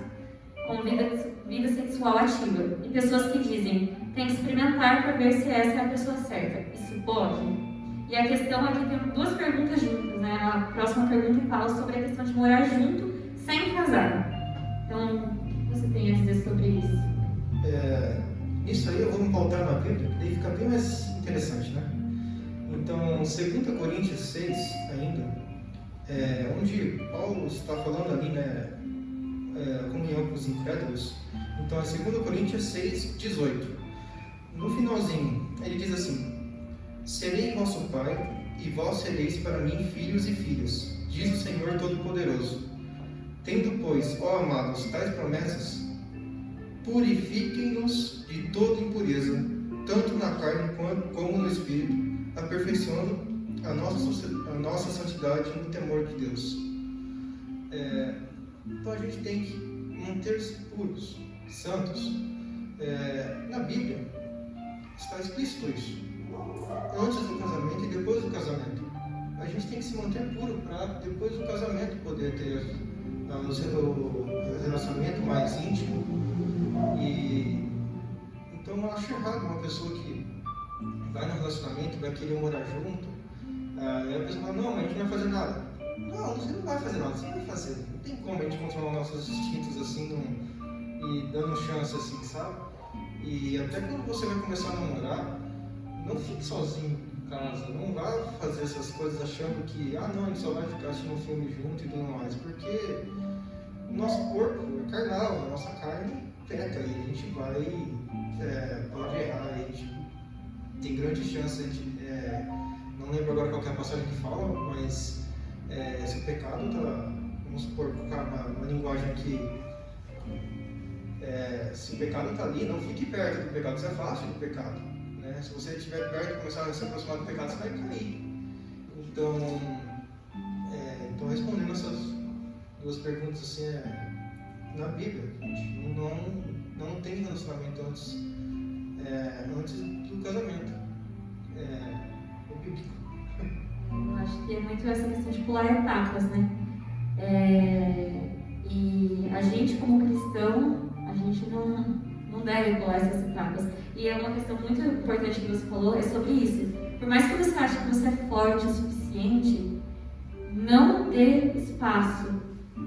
com vida sexual ativa, e pessoas que dizem, tem que experimentar para ver se essa é a pessoa certa. Isso pode? E a questão aqui tem duas perguntas juntas, né? A próxima pergunta fala sobre a questão de morar junto sem casar. Então, o que você tem a dizer sobre isso? Isso aí eu vou me pautar na Bíblia, que daí fica bem mais interessante, né? Então, 2 Coríntios 6 ainda, onde Paulo está falando ali, né, comunhão com os incrédulos. Então, é 2 Coríntios 6, 18. No finalzinho, ele diz assim: serei vosso pai, e vós sereis para mim filhos e filhas, diz o Senhor Todo-Poderoso. Tendo, pois, ó amados, tais promessas, purifiquem-nos de toda impureza, tanto na carne como no espírito, aperfeiçoando a nossa santidade no temor de Deus. Então a gente tem que manter-se puros, santos. Na Bíblia está explícito isso. Antes do casamento e depois do casamento. A gente tem que se manter puro para depois do casamento poder ter o relacionamento mais íntimo. Então eu acho errado uma pessoa que vai no relacionamento, vai querer morar junto, e a pessoa fala, não, a gente não vai fazer nada. Não, você não vai fazer nada, você vai fazer. Não tem como a gente controlar nossos instintos assim, e dando chance assim, sabe? E até quando você vai começar a namorar, não fique sozinho em casa, não vá fazer essas coisas achando que, não, a gente só vai ficar assistindo um filme junto e tudo mais, porque o nosso corpo é carnal, a nossa carne peca e a gente pode errar, a gente tem grande chance de, não lembro agora qual que é a passagem que fala, mas se o pecado está, vamos supor, colocar uma linguagem aqui, se o pecado está ali, não fique perto do pecado, você afaste do pecado, né? Se você estiver perto e começar a se aproximar do pecado, você vai cair. Então respondendo essas duas perguntas assim, na Bíblia, gente, não tem relacionamento antes do casamento. É bíblico. Eu acho que é muito essa questão de pular etapas, né? E a gente, como cristão, a gente não deve pular essas etapas. E é uma questão muito importante que você falou, é sobre isso. Por mais que você ache que você é forte o suficiente, não dê espaço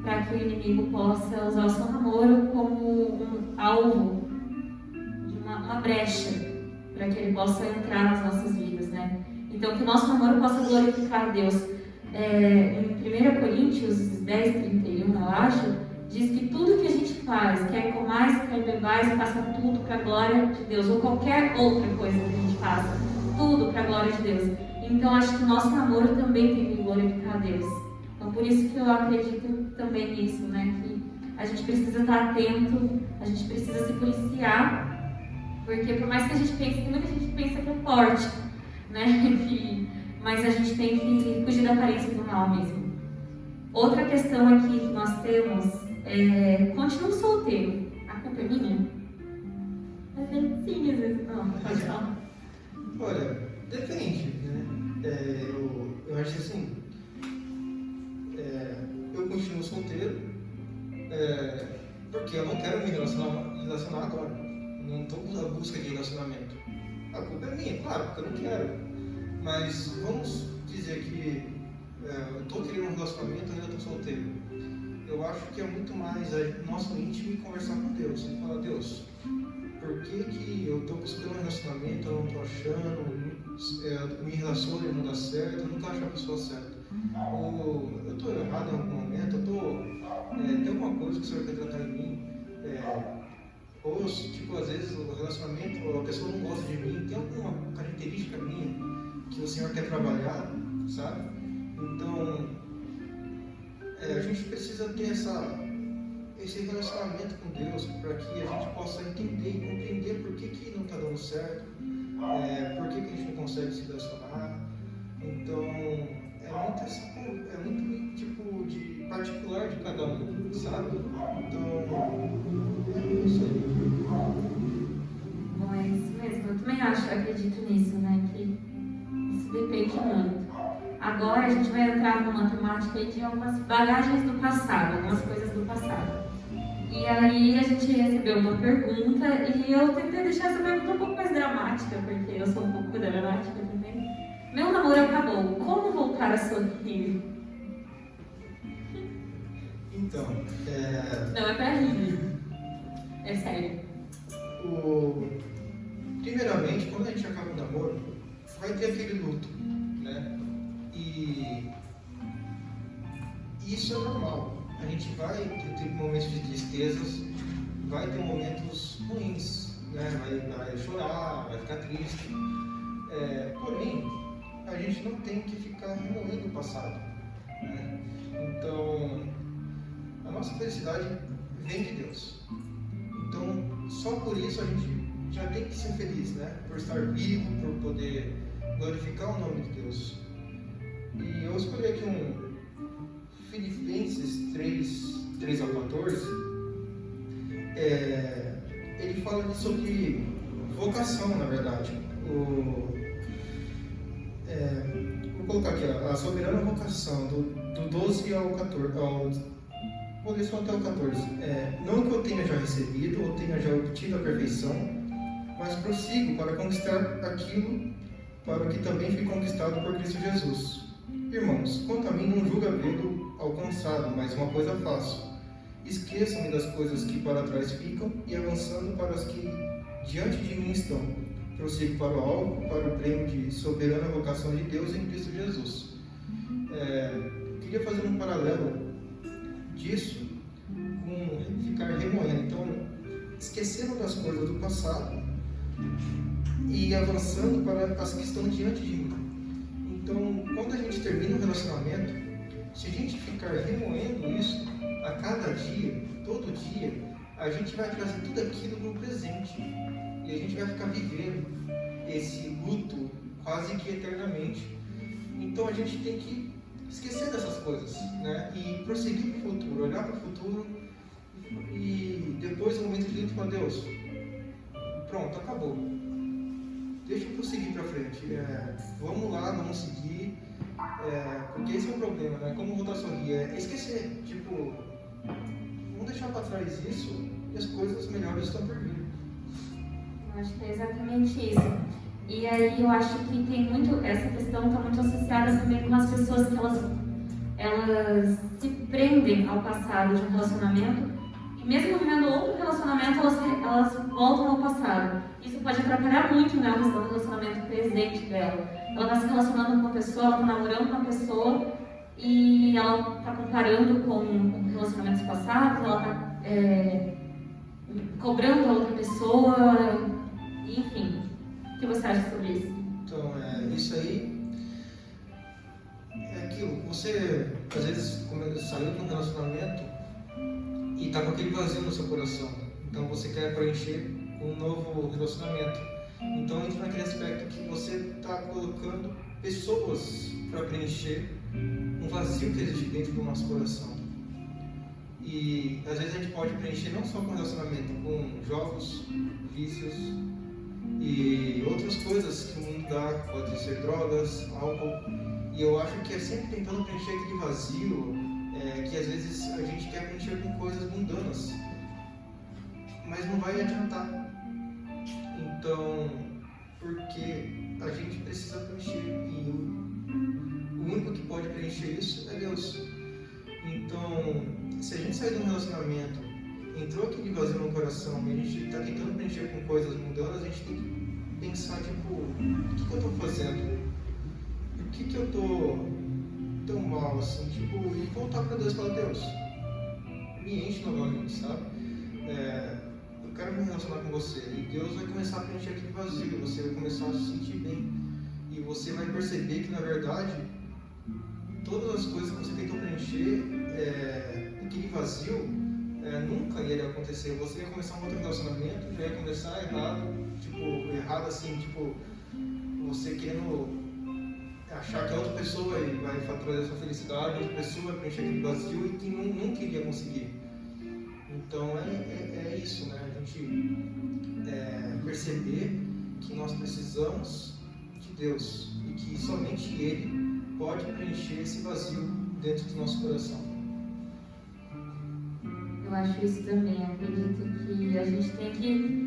para que o inimigo possa usar o seu namoro como um alvo, de uma brecha, para que ele possa entrar nas nossas vidas, né? Então, que o nosso namoro possa glorificar a Deus. Em 1 Coríntios 10, 31, eu acho, diz que tudo que a gente faz, quer comais, quer bebais, faça tudo para a glória de Deus, ou qualquer outra coisa que a gente faça, tudo para a glória de Deus. Então, acho que o nosso namoro também tem que glorificar a Deus. Então, por isso que eu acredito também nisso, né? Que a gente precisa estar atento, a gente precisa se policiar, porque por mais que a gente pense, tem muita gente que pensa que é forte, né? Mas a gente tem que fugir da aparência do mal mesmo. Outra questão aqui que nós temos continuo solteiro. A culpa é minha? Sim, às vezes não, pode falar. Olha, depende, né? Eu acho assim, eu continuo solteiro, porque eu não quero me relacionar agora. Não estou à busca de relacionamento. A culpa é minha, claro, porque eu não quero. Mas vamos dizer que eu estou querendo um relacionamento e ainda estou solteiro. Eu acho que é muito mais nosso íntimo e conversar com Deus. E falar, Deus, por que eu estou buscando um relacionamento, eu não estou achando, me relaciono e não dá certo, eu não estou achando a pessoa certa. Ou eu estou errado em algum momento, tem alguma coisa que o Senhor quer tratar em mim. Ou, tipo, às vezes o relacionamento, a pessoa não gosta de mim, tem alguma característica minha que o Senhor quer trabalhar, sabe? Então, a gente precisa ter esse relacionamento com Deus para que a gente possa entender e compreender por que não está dando certo, por que a gente não consegue se relacionar. Então, é muito tipo de particular de cada um, sabe? Então, é isso aí. Bom, é isso mesmo. Eu também acredito nisso, né? Que isso depende muito. Agora a gente vai entrar numa temática aí de algumas bagagens do passado, algumas coisas do passado. E aí a gente recebeu uma pergunta e eu tentei deixar essa pergunta um pouco mais dramática, porque eu sou um pouco dramática também. Meu namoro acabou, como voltar a sorrir? Então, Não, é pra rir. É sério. Primeiramente, quando a gente acaba o namoro, vai ter aquele luto, né? E isso é normal. A gente vai ter momentos de tristezas, vai ter momentos ruins, né? Vai chorar, vai ficar triste. Porém, a gente não tem que ficar remoendo o passado, né? Então, a nossa felicidade vem de Deus. Então, só por isso a gente já tem que ser feliz, né? Por estar vivo, por poder glorificar o nome de Deus. E eu escolhi aqui um Filipenses 3 ao 14. Ele fala sobre vocação, na verdade. Vou colocar aqui, a soberana vocação, do 12 ao 14. Vou ler só até o 14. Não que eu tenha já recebido ou tenha já obtido a perfeição, mas prossigo para conquistar aquilo para o que também fui conquistado por Cristo Jesus. Irmãos, quanto a mim, não julgo havê-lo alcançado, mas uma coisa faço. Esqueçam-me das coisas que para trás ficam e avançando para as que diante de mim estão. Prossigo para o alvo, para o prêmio de soberana vocação de Deus em Cristo Jesus. Queria fazer um paralelo disso com ficar remoendo. Então, esquecendo das coisas do passado e avançando para as que estão diante de mim. Então, quando a gente termina um relacionamento, se a gente ficar remoendo isso a cada dia, todo dia, a gente vai trazer tudo aquilo no presente e a gente vai ficar vivendo esse luto quase que eternamente. Então, a gente tem que esquecer dessas coisas, né? E prosseguir para o futuro, olhar para o futuro e depois no momento de luto para Deus. Pronto, acabou. Deixa eu prosseguir para frente. Vamos lá, vamos seguir. Porque esse é o problema, né? Como voltar a sorrir? Esquecer. Tipo, vamos deixar para trás isso e as coisas melhores estão por vir. Eu acho que é exatamente isso. E aí eu acho que tem muito, essa questão está muito associada também com as pessoas que elas se prendem ao passado de um relacionamento, e mesmo vivendo outro relacionamento, elas voltam ao passado. Isso pode atrapalhar muito, né, o relacionamento presente dela. Ela está se relacionando com uma pessoa, ela está namorando com uma pessoa, e ela está comparando com relacionamentos passados, ela está cobrando a outra pessoa, enfim. O que você acha sobre isso? Então, isso aí é aquilo. Você, às vezes, saiu de um relacionamento e está com aquele vazio no seu coração. Então, você quer preencher com um novo relacionamento. Então, entra naquele aspecto que você está colocando pessoas para preencher um vazio que existe dentro do nosso coração. E, às vezes, a gente pode preencher não só com relacionamento, com jogos, vícios e outras coisas que o mundo dá, pode ser drogas, álcool, e eu acho que é sempre tentando preencher aquele vazio, que às vezes a gente quer preencher com coisas mundanas, mas não vai adiantar. Então, porque a gente precisa preencher, e o único que pode preencher isso é Deus. Então, se a gente sair de um relacionamento entrou aquele vazio no coração e a gente está tentando preencher com coisas mundanas, a gente tem que pensar, tipo, o que eu estou fazendo? Por que eu estou tão mal assim? Tipo, e voltar para Deus e falar, Deus, me enche novamente, sabe? Eu quero me relacionar com você. E Deus vai começar a preencher aquele vazio, você vai começar a se sentir bem. E você vai perceber que, na verdade, todas as coisas que você tentou preencher, aquele vazio, nunca ia acontecer. Você ia começar um outro relacionamento, já ia começar errado assim, tipo, você querendo achar que a outra pessoa vai trazer a sua felicidade, a outra pessoa vai preencher aquele vazio e que nunca iria conseguir. Então é isso, né? A gente perceber que nós precisamos de Deus e que somente Ele pode preencher esse vazio dentro do nosso coração. Eu acho isso também. Eu acredito que a gente tem que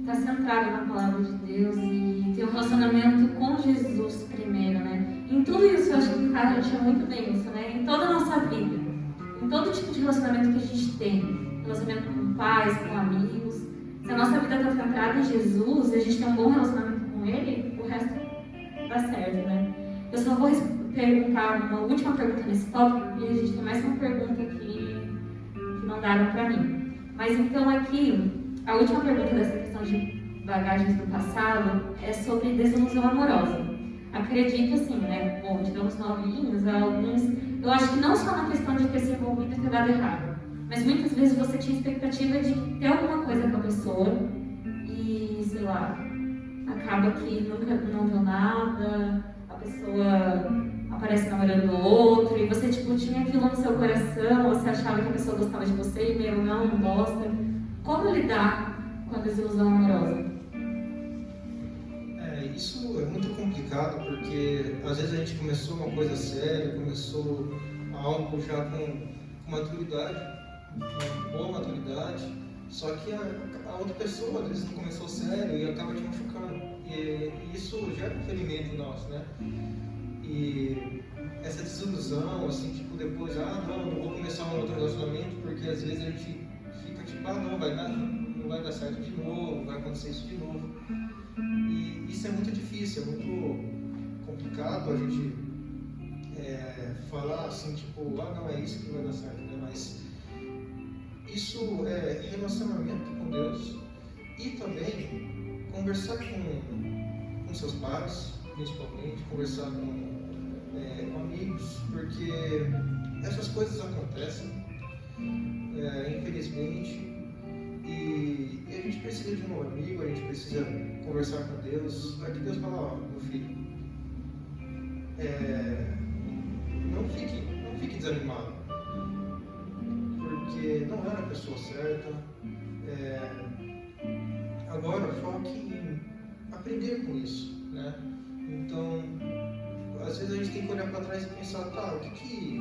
estar centrado na palavra de Deus e ter um relacionamento com Jesus primeiro, né? Em tudo isso, eu acho que o cara tinha muito bem isso, né? Em toda a nossa vida, em todo tipo de relacionamento que a gente tem, relacionamento com pais, com amigos. Se a nossa vida está centrada em Jesus e a gente tem um bom relacionamento com Ele, o resto dá certo, né? Eu só vou perguntar uma última pergunta nesse tópico, porque a gente tem mais uma pergunta que não deram para mim. Mas então aqui, a última pergunta dessa questão de bagagens do passado é sobre desilusão amorosa. Acredito assim, né? Bom, tivemos novinhos, alguns... Eu acho que não só na questão de ter se envolvido e ter dado errado, mas muitas vezes você tinha expectativa de ter alguma coisa com a pessoa e, sei lá, acaba que nunca não viu nada, a pessoa aparece namorando outro e você tipo, tinha aquilo no seu coração, você achava que a pessoa gostava de você e meio não gosta. Como lidar com a desilusão amorosa? Isso é muito complicado porque às vezes a gente começou uma coisa séria, começou algo já com maturidade, com boa maturidade, só que a outra pessoa às vezes não começou sério e acaba te machucando. E isso gera um ferimento nosso, né? E essa desilusão, assim, tipo, depois, não vou começar um outro relacionamento porque às vezes a gente fica tipo, não vai dar certo de novo, vai acontecer isso de novo. E isso é muito difícil, é muito complicado a gente falar assim, tipo, não é isso que vai dar certo, né? Mas isso é relacionamento com Deus e também conversar com seus pais, principalmente, conversar com amigos, porque essas coisas acontecem, infelizmente. E a gente precisa de um amigo, a gente precisa conversar com Deus. Para que Deus fala, meu filho, não fique desanimado, porque não era a pessoa certa. Agora foque em aprender com isso, né? Então, às vezes a gente tem que olhar para trás e pensar, o que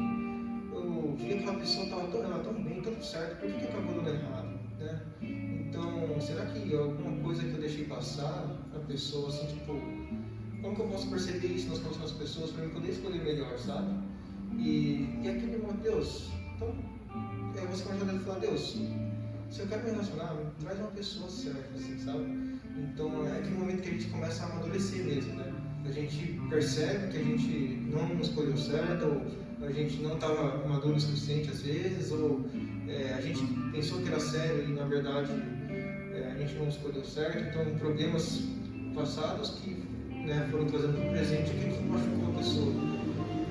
eu vi aquela pessoa estava tão bem, tão certo, por que acabou dando errado? Né? Então, será que alguma coisa que eu deixei passar a pessoa, assim, tipo, como que eu posso perceber isso nas próximas pessoas para eu poder escolher melhor, sabe? E aquele momento, Deus, então, você vai ajudar a falar, Deus, se eu quero me relacionar, traz uma pessoa certa, assim, sabe? Então, é aquele momento que a gente começa a amadurecer mesmo, né? A gente percebe que a gente não escolheu certo, ou a gente não estava maduro o suficiente às vezes, ou a gente pensou que era sério e na verdade a gente não escolheu certo. Então, problemas passados que foram trazendo para o presente que machucou a pessoa.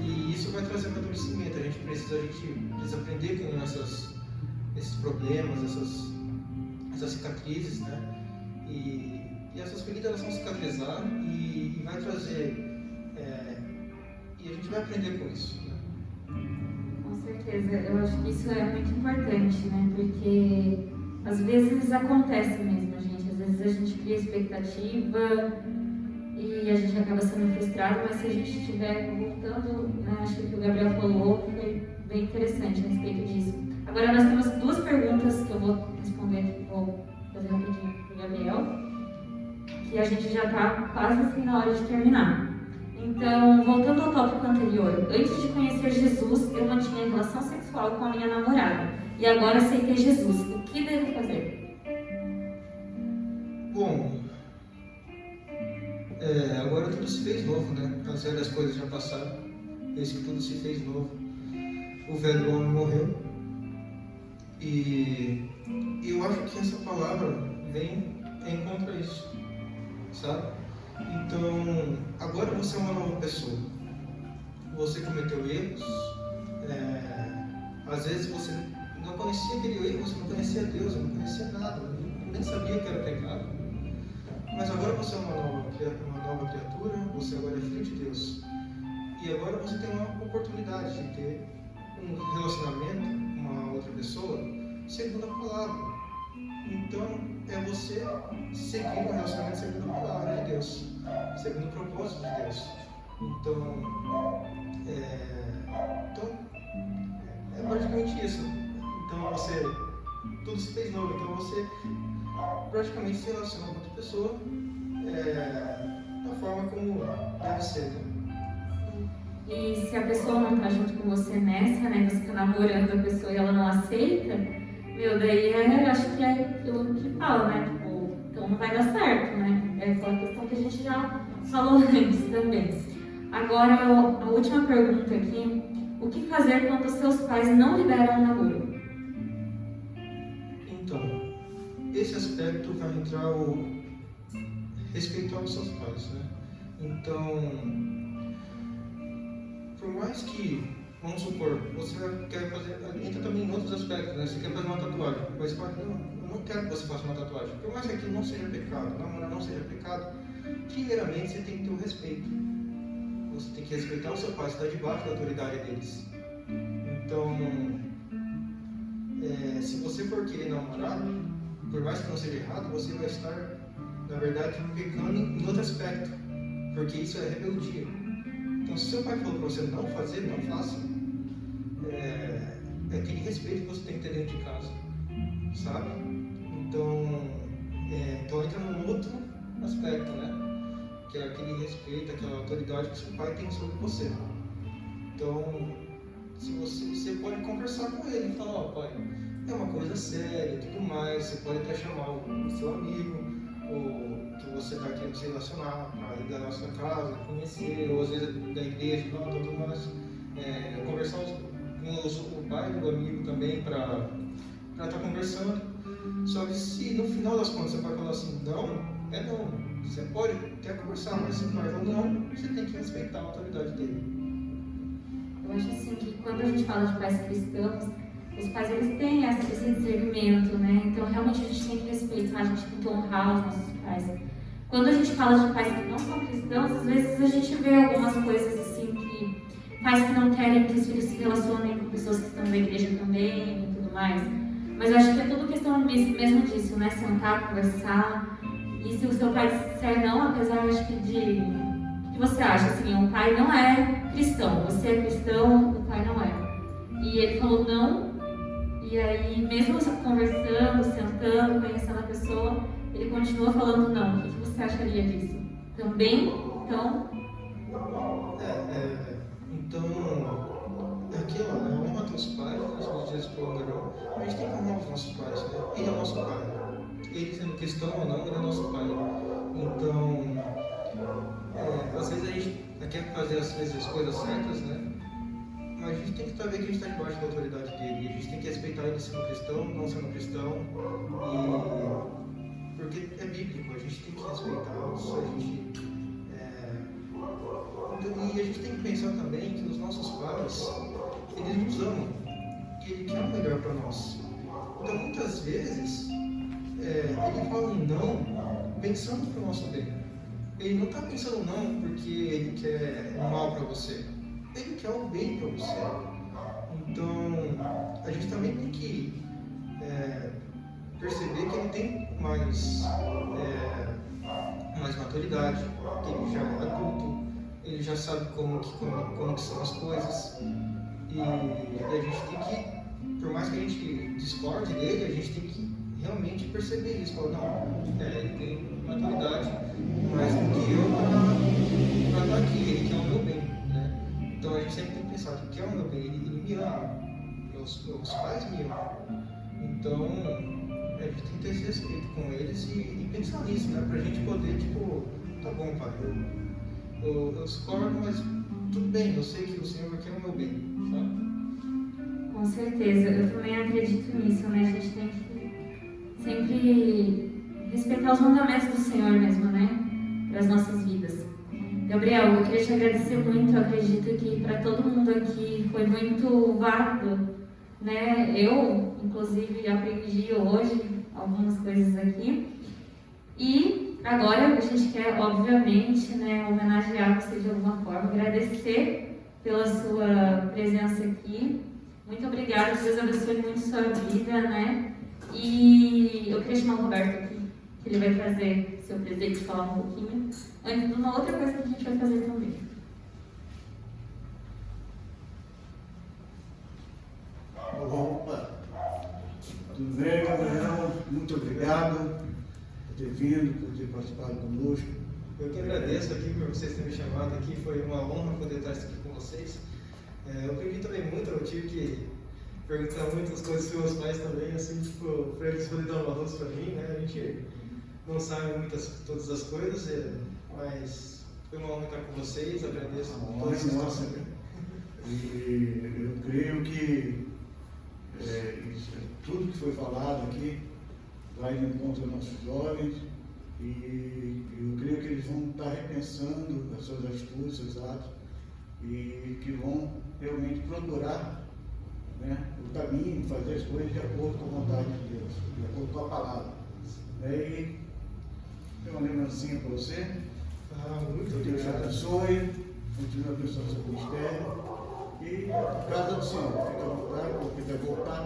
E isso vai trazer amadurecimento. A gente precisa aprender com esses problemas, essas cicatrizes, né? E essas feridas elas vão cicatrizar e vai trazer. E a gente vai aprender com isso. Né? Com certeza, eu acho que isso é muito importante, né? Porque às vezes acontece mesmo, gente. Às vezes a gente cria expectativa e a gente acaba sendo frustrado, mas se a gente estiver voltando, né, acho que o que o Gabriel falou foi bem interessante a respeito disso. Agora nós temos duas perguntas que eu vou responder aqui, vou fazer rapidinho para o Gabriel, que a gente já está quase assim na hora de terminar. Então, voltando ao tópico anterior, antes de conhecer Jesus, eu mantinha relação sexual com a minha namorada. E agora aceitei Jesus. O que devo fazer? Bom, agora tudo se fez novo, né? As velhas coisas já passaram, desde que tudo se fez novo. O velho homem morreu. E eu acho que essa palavra vem em contra isso, sabe? Então, agora você é uma nova pessoa. Você cometeu erros. Às vezes você não conhecia aquele erro, você não conhecia Deus, não conhecia nada, nem sabia que era pecado. Mas agora você é uma nova criatura, você agora é filho de Deus. E agora você tem uma oportunidade de ter um relacionamento com uma outra pessoa segundo a palavra. Então, é você seguir um relacionamento segundo a palavra de Deus, segundo o propósito de Deus. Então, é praticamente isso. Então, tudo se fez novo. Então, você praticamente se relaciona com outra pessoa da forma como deve ser, né? E se a pessoa não está junto com você nessa, né? Você está namorando a pessoa e ela não aceita, daí acho que é aquilo que fala, né? Tipo, então não vai dar certo, né? É aquela questão que a gente já falou antes também. Agora, a última pergunta aqui: o que fazer quando seus pais não liberam o namoro? Então, esse aspecto vai entrar o respeitar os seus pais, né? Então, por mais que, vamos supor, você quer fazer, entra também em outros aspectos, né? Você quer fazer uma tatuagem, mas você fala, não, eu não quero que você faça uma tatuagem. Por mais que aquilo não seja pecado, namorar não seja pecado, primeiramente você tem que ter o respeito. Você tem que respeitar o seu pai, você está debaixo da autoridade deles. Então, se você for querer namorar, por mais que não seja errado, você vai estar, na verdade, pecando em outro aspecto, porque isso é rebeldia. Então, se seu pai falou para você não fazer, não faça. É aquele respeito que você tem que ter dentro de casa, sabe? Então entra num outro aspecto, né? Que é aquele respeito, aquela autoridade que seu pai tem sobre você. Então, se você pode conversar com ele e falar, pai, é uma coisa séria e tudo mais, você pode até chamar o seu amigo, ou que você está querendo se relacionar, para ir da nossa casa, conhecer, ou às vezes da igreja, tudo mais, conversar com o pai do amigo também para estar conversando. Só que se no final das contas você vai falar assim, não, não. Você pode até conversar, mas se o pai falar não, você tem que respeitar a autoridade dele. Eu acho assim que quando a gente fala de pais cristãos, os pais eles têm esse discernimento, né? Então realmente a gente tem que respeitar, a gente tem que honrar os nossos pais. Quando a gente fala de pais que não são cristãos, às vezes a gente vê algumas coisas assim que pais que não querem que os filhos se relacionem com pessoas que estão na igreja também e tudo mais. Mas eu acho que é tudo questão mesmo disso, né? Sentar, conversar. E se o seu pai disser não, apesar, acho que de... O que você acha? Assim, o pai não é cristão, você é cristão, o pai não é. E ele falou não, e aí mesmo conversando, sentando, conhecendo a pessoa, ele continua falando não. O que você acharia disso? Também, então... Então, aquilo, né? Honra teus pais, nós dias prolongarão. A gente tem que honrar os nossos pais, né? Ele é o nosso pai. Ele sendo cristão ou não, ele é nosso pai. Então, às vezes a gente quer fazer as coisas certas, né? Mas a gente tem que saber que a gente está debaixo da autoridade dele. A gente tem que respeitar ele sendo cristão, não sendo cristão. Porque é bíblico, a gente tem que respeitá-los. E a gente tem que pensar também que os nossos pais, eles nos amam. E ele quer o melhor para nós. Então, muitas vezes, ele fala um não pensando para o nosso bem. Ele não está pensando não porque ele quer o mal para você. Ele quer o bem para você. Então, a gente também tem que perceber que ele tem mais maturidade, que ele já é adulto, ele já sabe como que são as coisas. E a gente tem que, por mais que a gente discorde dele, a gente tem que realmente perceber isso. Falar, não, ele tem maturidade mais do que eu para estar aqui, ele quer o meu bem, né? Então a gente sempre tem que pensar que quer o meu bem, ele me ama, meus pais me amam. Então a gente tem que ter esse respeito com eles e pensar nisso, né? Pra gente poder, tipo, tá bom, pai, eu discordo, mas tudo bem, eu sei que o Senhor quer o meu bem, sabe? Com certeza, eu também acredito nisso, né? A gente tem que sempre respeitar os mandamentos do Senhor mesmo, né? Para as nossas vidas. Gabriel, eu queria te agradecer muito, eu acredito que para todo mundo aqui foi muito válido, né? Eu, inclusive, aprendi hoje algumas coisas aqui. E agora a gente quer, obviamente, né, homenagear você de alguma forma, agradecer pela sua presença aqui. Muito obrigada, Deus abençoe muito a sua vida, né? E eu queria chamar o Roberto aqui, que ele vai trazer seu presente e falar um pouquinho. Antes de uma outra coisa que a gente vai fazer também. Opa! Tudo bem, Gabriel? Muito obrigado por ter vindo, por ter participado conosco. Eu que agradeço aqui por vocês terem me chamado aqui, foi uma honra poder estar aqui com vocês. Eu aprendi também muito, eu tive que perguntar muitas coisas para meus pais também, assim, tipo, para eles poderem dar uma luz para mim, né? A gente não sabe todas as coisas, mas foi uma honra estar com vocês, agradeço a todos que Nossa, estão aqui. e eu creio que tudo que foi falado aqui vai de encontro aos nossos jovens e eu creio que eles vão estar repensando as suas atitudes, seus atos e que vão realmente procurar, né, o caminho, fazer as coisas de acordo com a vontade de Deus, de acordo com a palavra. E tem uma lembrancinha para você. Muito Que Deus te obrigado. abençoe, continue abençoando seu ministério. E casa do Senhor, fica à vontade, porque vai voltar.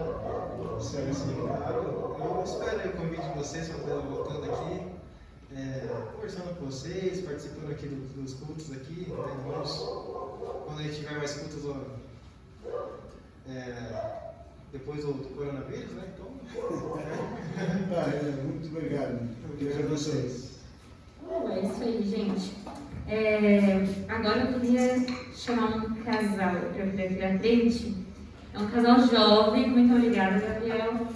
Sim, sim, claro. Eu espero o convite de vocês para estar voltando aqui, conversando com vocês, participando aqui dos cultos aqui, né, irmãos. Quando a gente tiver mais cultos depois do coronavírus, né? Então. Muito obrigado. Deus Obrigado a abençoe. vocês. É isso aí, gente. Agora eu queria chamar um casal para vir aqui à frente. É um casal jovem, muito obrigada, Gabriel.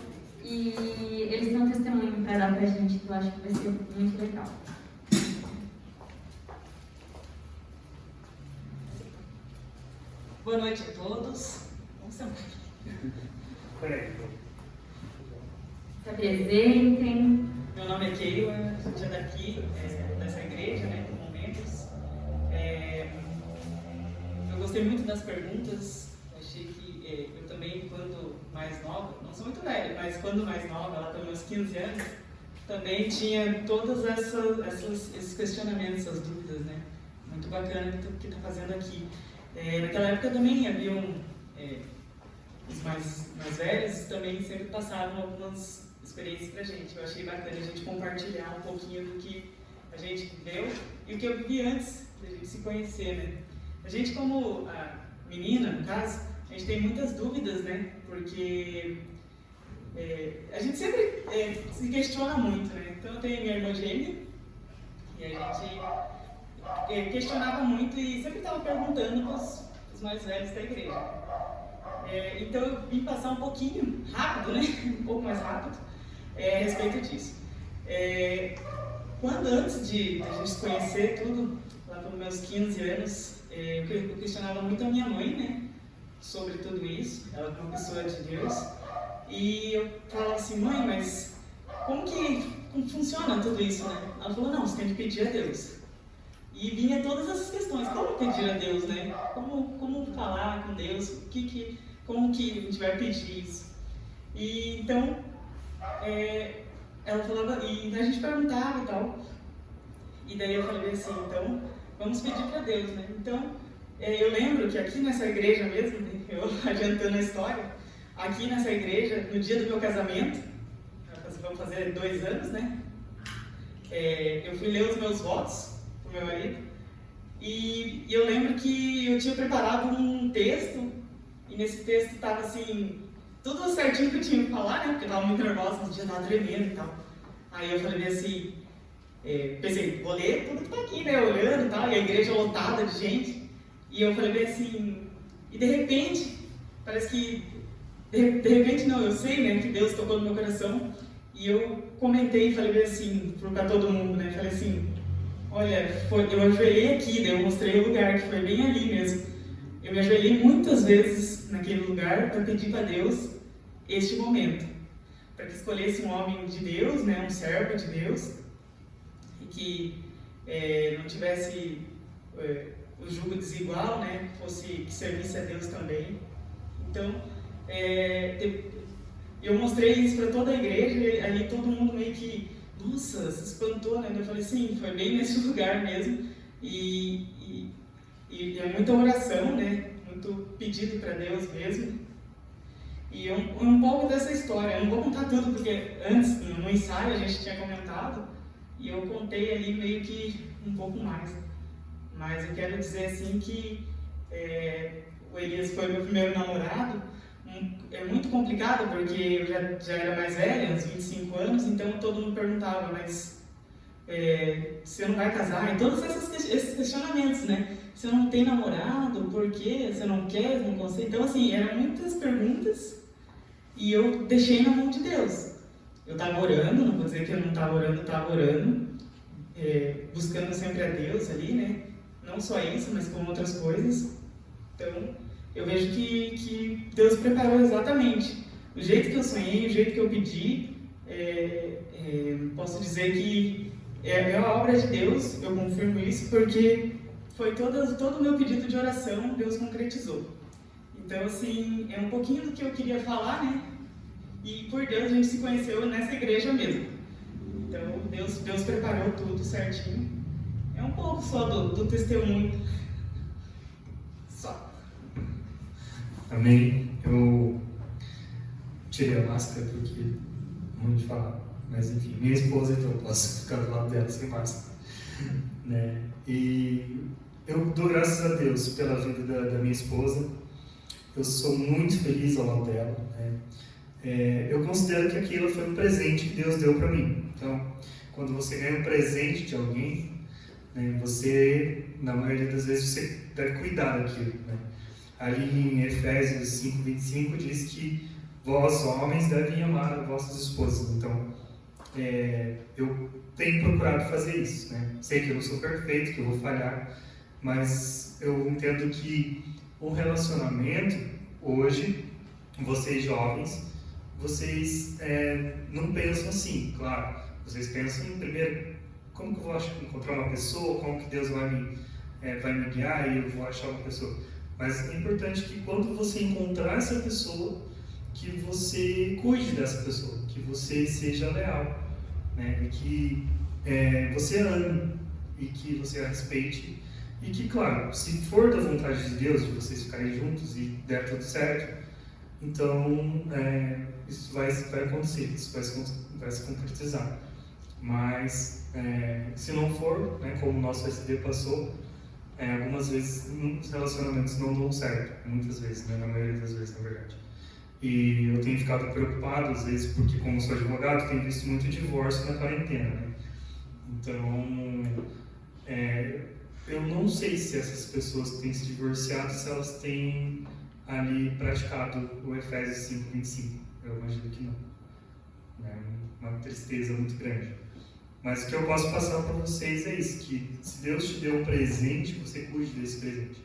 E eles têm um testemunho para dar para a gente que eu acho que vai ser muito legal. Boa noite a todos. Vamos sentar. Se apresentem. Meu nome é Keila, a gente é daqui, dessa igreja, né, com momentos. Eu gostei muito das perguntas, achei que eu também, quando mais nova, não sou muito velha, mas quando mais nova, lá pelos meus 15 anos, também tinha todos esses questionamentos, essas dúvidas, né? Muito bacana o que está fazendo aqui. Naquela época também haviam, os mais velhos também sempre passavam algumas experiências pra gente. Eu achei bacana a gente compartilhar um pouquinho do que a gente viveu e o que eu vivi antes da gente se conhecer, né? A gente, como a menina, no caso, a gente tem muitas dúvidas, né? Porque a gente sempre se questiona muito, né? Então eu tenho minha irmã gêmea e a gente questionava muito e sempre estava perguntando para os mais velhos da igreja. Então eu vim passar um pouquinho rápido, né? Um pouco mais rápido a respeito disso. Quando antes de a gente se conhecer tudo, lá pelos meus 15 anos, eu questionava muito a minha mãe, né? Sobre tudo isso, ela é uma pessoa de Deus. E eu falava assim, mãe, mas como funciona tudo isso, né? Ela falou, não, você tem que pedir a Deus. E vinha todas essas questões, como pedir a Deus, né? Como falar com Deus, como que a gente vai pedir isso? E então, ela falava, e a gente perguntava e tal. E daí eu falei assim, então, vamos pedir para Deus, né? Então, eu lembro que aqui nessa igreja mesmo, eu adiantando a história, aqui nessa igreja, no dia do meu casamento, vamos fazer 2 anos, né? Eu fui ler os meus votos pro meu marido, e eu lembro que eu tinha preparado um texto, e nesse texto estava assim, tudo certinho que eu tinha que falar, né? Porque eu tava muito nervosa, no dia tava tremendo e tal. Aí eu falei assim, pensei, vou ler tudo que tá aqui, né? Olhando e tal, e a igreja lotada de gente. E eu falei bem assim, e de repente, parece que, de repente não, eu sei, né, que Deus tocou no meu coração. E eu comentei e falei bem assim, pra todo mundo, né? Falei assim, olha, eu ajoelhei aqui, daí eu mostrei o lugar, que foi bem ali mesmo. Eu me ajoelhei muitas vezes naquele lugar para pedir para Deus este momento. Para que escolhesse um homem de Deus, né, um servo de Deus, e que não tivesse o jugo desigual, né, que servisse a Deus também. Então, eu mostrei isso para toda a igreja, e aí todo mundo meio que, nossa, se espantou, né? Eu falei, sim, foi bem nesse lugar mesmo. E é muita oração, né? Muito pedido para Deus mesmo. E um pouco dessa história, eu não vou contar tudo, porque antes, no ensaio, a gente tinha comentado, e eu contei ali meio que um pouco mais. Mas eu quero dizer assim que o Elias foi meu primeiro namorado. É muito complicado, porque eu já era mais velha, uns 25 anos, então todo mundo perguntava, mas você não vai casar? E todos esses questionamentos, né? Você não tem namorado? Por quê? Você não quer? Não consegue? Então, assim, eram muitas perguntas e eu deixei na mão de Deus. Eu estava orando, não vou dizer que eu não estava orando, eu estava orando, buscando sempre a Deus ali, né? Não só isso, mas com outras coisas. Então, eu vejo que Deus preparou exatamente o jeito que eu sonhei, o jeito que eu pedi. Posso dizer que é a obra de Deus, eu confirmo isso, porque foi todo o meu pedido de oração, Deus concretizou. Então, assim, é um pouquinho do que eu queria falar, né? E por Deus a gente se conheceu nessa igreja mesmo. Então, Deus preparou tudo certinho. É um pouco só do testemunho. Só. Amém. Eu tirei a máscara porque não vou te falar, mas enfim, minha esposa, então eu posso ficar do lado dela sem máscara, né? E eu dou graças a Deus pela vida da minha esposa. Eu sou muito feliz ao lado dela, né? Eu considero que aquilo foi um presente que Deus deu para mim. Então, quando você ganha um presente de alguém, né, você, na maioria das vezes, você deve cuidar daquilo, né? Ali em Efésios 5:25 diz que vós, homens, devem amar vossas esposas. Então, eu tenho procurado fazer isso, né? Sei que eu não sou perfeito, que eu vou falhar, mas eu entendo que o relacionamento, hoje, vocês jovens, vocês não pensam assim, claro. Vocês pensam, primeiro, como que eu vou encontrar uma pessoa, como que Deus vai me guiar e eu vou achar uma pessoa. Mas é importante que quando você encontrar essa pessoa, que você cuide dessa pessoa, que você seja leal, né? E que você ame e que você a respeite. E que, claro, se for da vontade de Deus, de vocês ficarem juntos e der tudo certo, então isso vai acontecer, isso vai se concretizar. Mas se não for, né, como o nosso SD passou, algumas vezes os relacionamentos não dão certo, muitas vezes, né, na maioria das vezes, na verdade. E eu tenho ficado preocupado, às vezes, porque como sou advogado, tenho visto muito divórcio na quarentena, né? Então, eu não sei se essas pessoas que têm se divorciado, se elas têm ali praticado o Efésios 5:25. Eu imagino que não. É uma tristeza muito grande. Mas o que eu posso passar para vocês é isso, que se Deus te deu um presente, você cuide desse presente,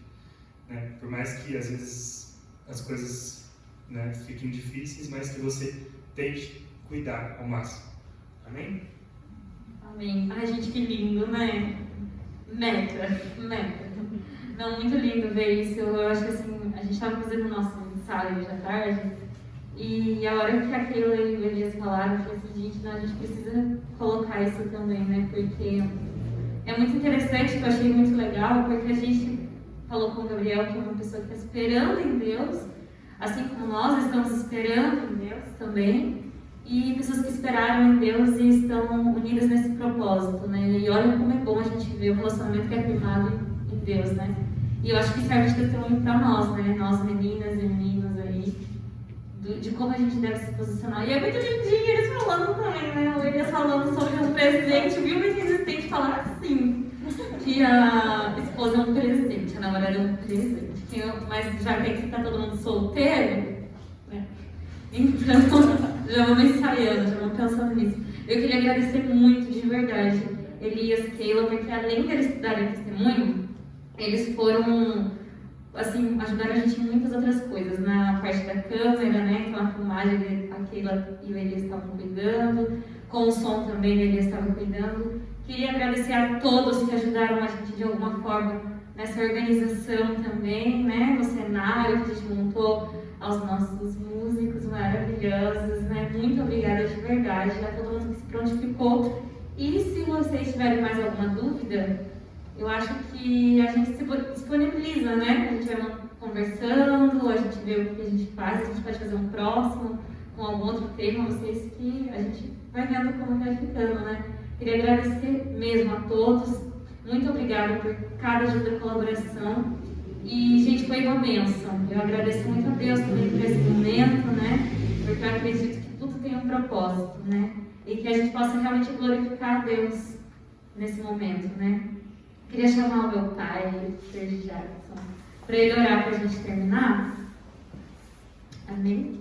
né? Por mais que às vezes as coisas, né, fiquem difíceis, mas que você tente cuidar ao máximo. Amém? Amém. Ai, gente, que lindo, né? Meta. Não, muito lindo ver isso. Eu acho que assim, a gente estava fazendo o nosso ensaio hoje à tarde, e a hora que a Keila e o Elias falaram, eu falei assim, gente, não, a gente precisa colocar isso também, né? Porque é muito interessante, que eu achei muito legal, porque a gente falou com o Gabriel, que é uma pessoa que está esperando em Deus, assim como nós estamos esperando em Deus também, e pessoas que esperaram em Deus e estão unidas nesse propósito, né? E olha como é bom a gente ver o relacionamento que é firmado em Deus, né? E eu acho que serve de testemunho para nós, né? Nós meninas e meninos aí, de como a gente deve se posicionar. E é muito lindinho eles falando também, né? O Elias falando sobre um presente bíblico existente, falando assim, que a esposa é um presente, a namorada é um presente. Mas já que tá todo mundo solteiro, né? Então, já vamos ensaiando, já vamos pensando nisso. Eu queria agradecer muito, de verdade, Elias, Keila, porque além deles darem testemunho, eles foram, assim, ajudaram a gente em muitas outras coisas, na parte da câmera, né, então a filmagem, a Keila e o Elias estavam cuidando, com o som também o Elias estava cuidando. Queria agradecer a todos que ajudaram a gente de alguma forma nessa organização também, né, no cenário que a gente montou, aos nossos músicos maravilhosos, né, muito obrigada de verdade a todo mundo que se prontificou. E se vocês tiverem mais alguma dúvida, eu acho que a gente se disponibiliza, né? A gente vai conversando, a gente vê o que a gente faz, a gente pode fazer um próximo com algum outro tema, vocês que a gente vai vendo como vai ficando, né? Queria agradecer mesmo a todos, muito obrigada por cada ajuda e colaboração. E, gente, foi uma bênção. Eu agradeço muito a Deus também por esse momento, né? Porque eu acredito que tudo tem um propósito, né? E que a gente possa realmente glorificar a Deus nesse momento, né? Queria chamar o meu pai, o Sr. Jackson, para ele orar para a gente terminar. Amém?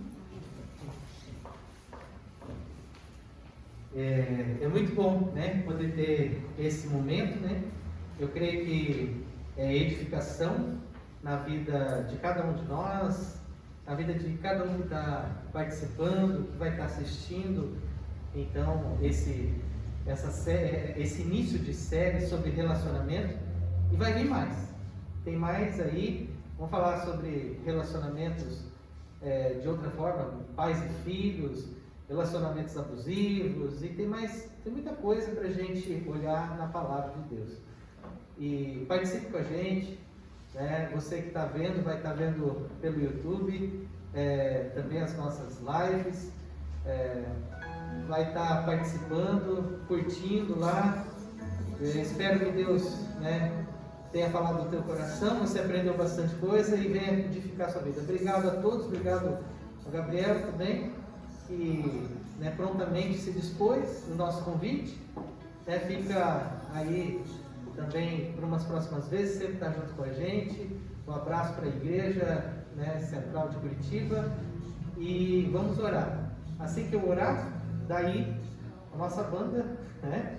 É muito bom, né, poder ter esse momento, né? Eu creio que é edificação na vida de cada um de nós, na vida de cada um que está participando, que vai estar assistindo. Então, esse início de série sobre relacionamento, e vai vir mais. Tem mais aí, vamos falar sobre relacionamentos de outra forma, pais e filhos, relacionamentos abusivos, e tem muita coisa para a gente olhar na palavra de Deus. E participe com a gente, né? Você que está vendo, vai estar vendo pelo YouTube, também as nossas lives, vai estar participando, curtindo lá. Espero que Deus, né, tenha falado do teu coração, você aprendeu bastante coisa e venha edificar a sua vida. Obrigado a todos, obrigado ao Gabriel também, que, né, prontamente se dispôs no nosso convite, né, fica aí também para umas próximas vezes, sempre está junto com a gente. Um abraço para a igreja, né, central de Curitiba, e vamos orar. Assim que eu orar, daí a nossa banda, né,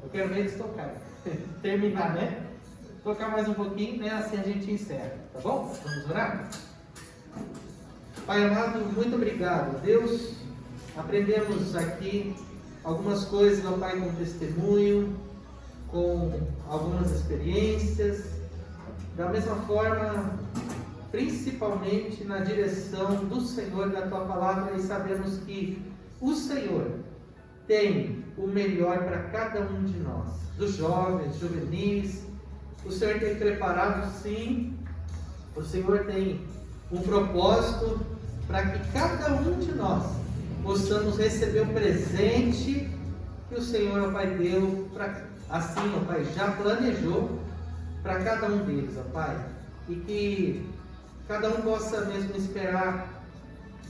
eu quero ver eles tocarem, terminar, né, tocar mais um pouquinho, né, assim a gente encerra, tá bom? Vamos orar? Pai amado, muito obrigado, Deus. Aprendemos aqui algumas coisas, meu Pai, com testemunho, com algumas experiências, da mesma forma, principalmente na direção do Senhor, da Tua Palavra, e sabemos que o Senhor tem o melhor para cada um de nós, dos jovens, juvenis. O Senhor tem preparado, sim, o Senhor tem um propósito para que cada um de nós possamos receber o presente que o Senhor, ó Pai, deu, assim, ó Pai, já planejou para cada um deles, ó Pai, e que cada um possa mesmo esperar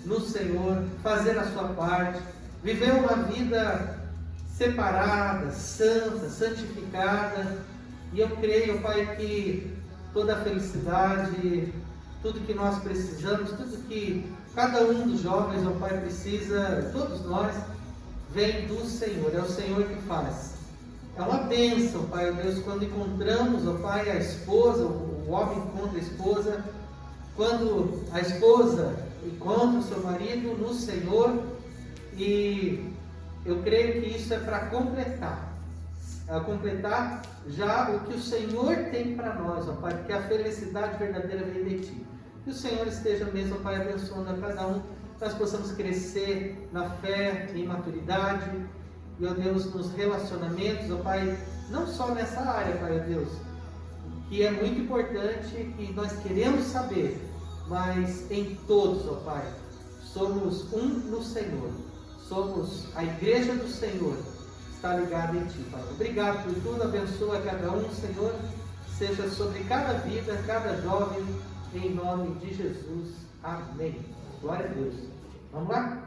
no Senhor, fazer a sua parte, viver uma vida separada, santa, santificada. E eu creio, Pai, que toda a felicidade, tudo que nós precisamos, tudo que cada um dos jovens, ó Pai, precisa, todos nós, vem do Senhor, é o Senhor que faz. É uma bênção, Pai, Deus, quando encontramos, ó Pai, a esposa, o homem encontra a esposa, quando a esposa encontra o seu marido no Senhor, e eu creio que isso é para completar já o que o Senhor tem para nós, ó Pai, porque a felicidade verdadeira vem de Ti. Que o Senhor esteja mesmo, ó Pai, abençoando a cada um, nós possamos crescer na fé, em maturidade, e, ó Deus, nos relacionamentos, ó Pai, não só nessa área, Pai, ó Deus, que é muito importante, que nós queremos saber, mas em todos, ó Pai, somos um no Senhor, somos a igreja do Senhor, está ligada em Ti, Pai. Obrigado por tudo, abençoa cada um, Senhor, seja sobre cada vida, cada jovem, em nome de Jesus. Amém. Glória a Deus. Vamos lá?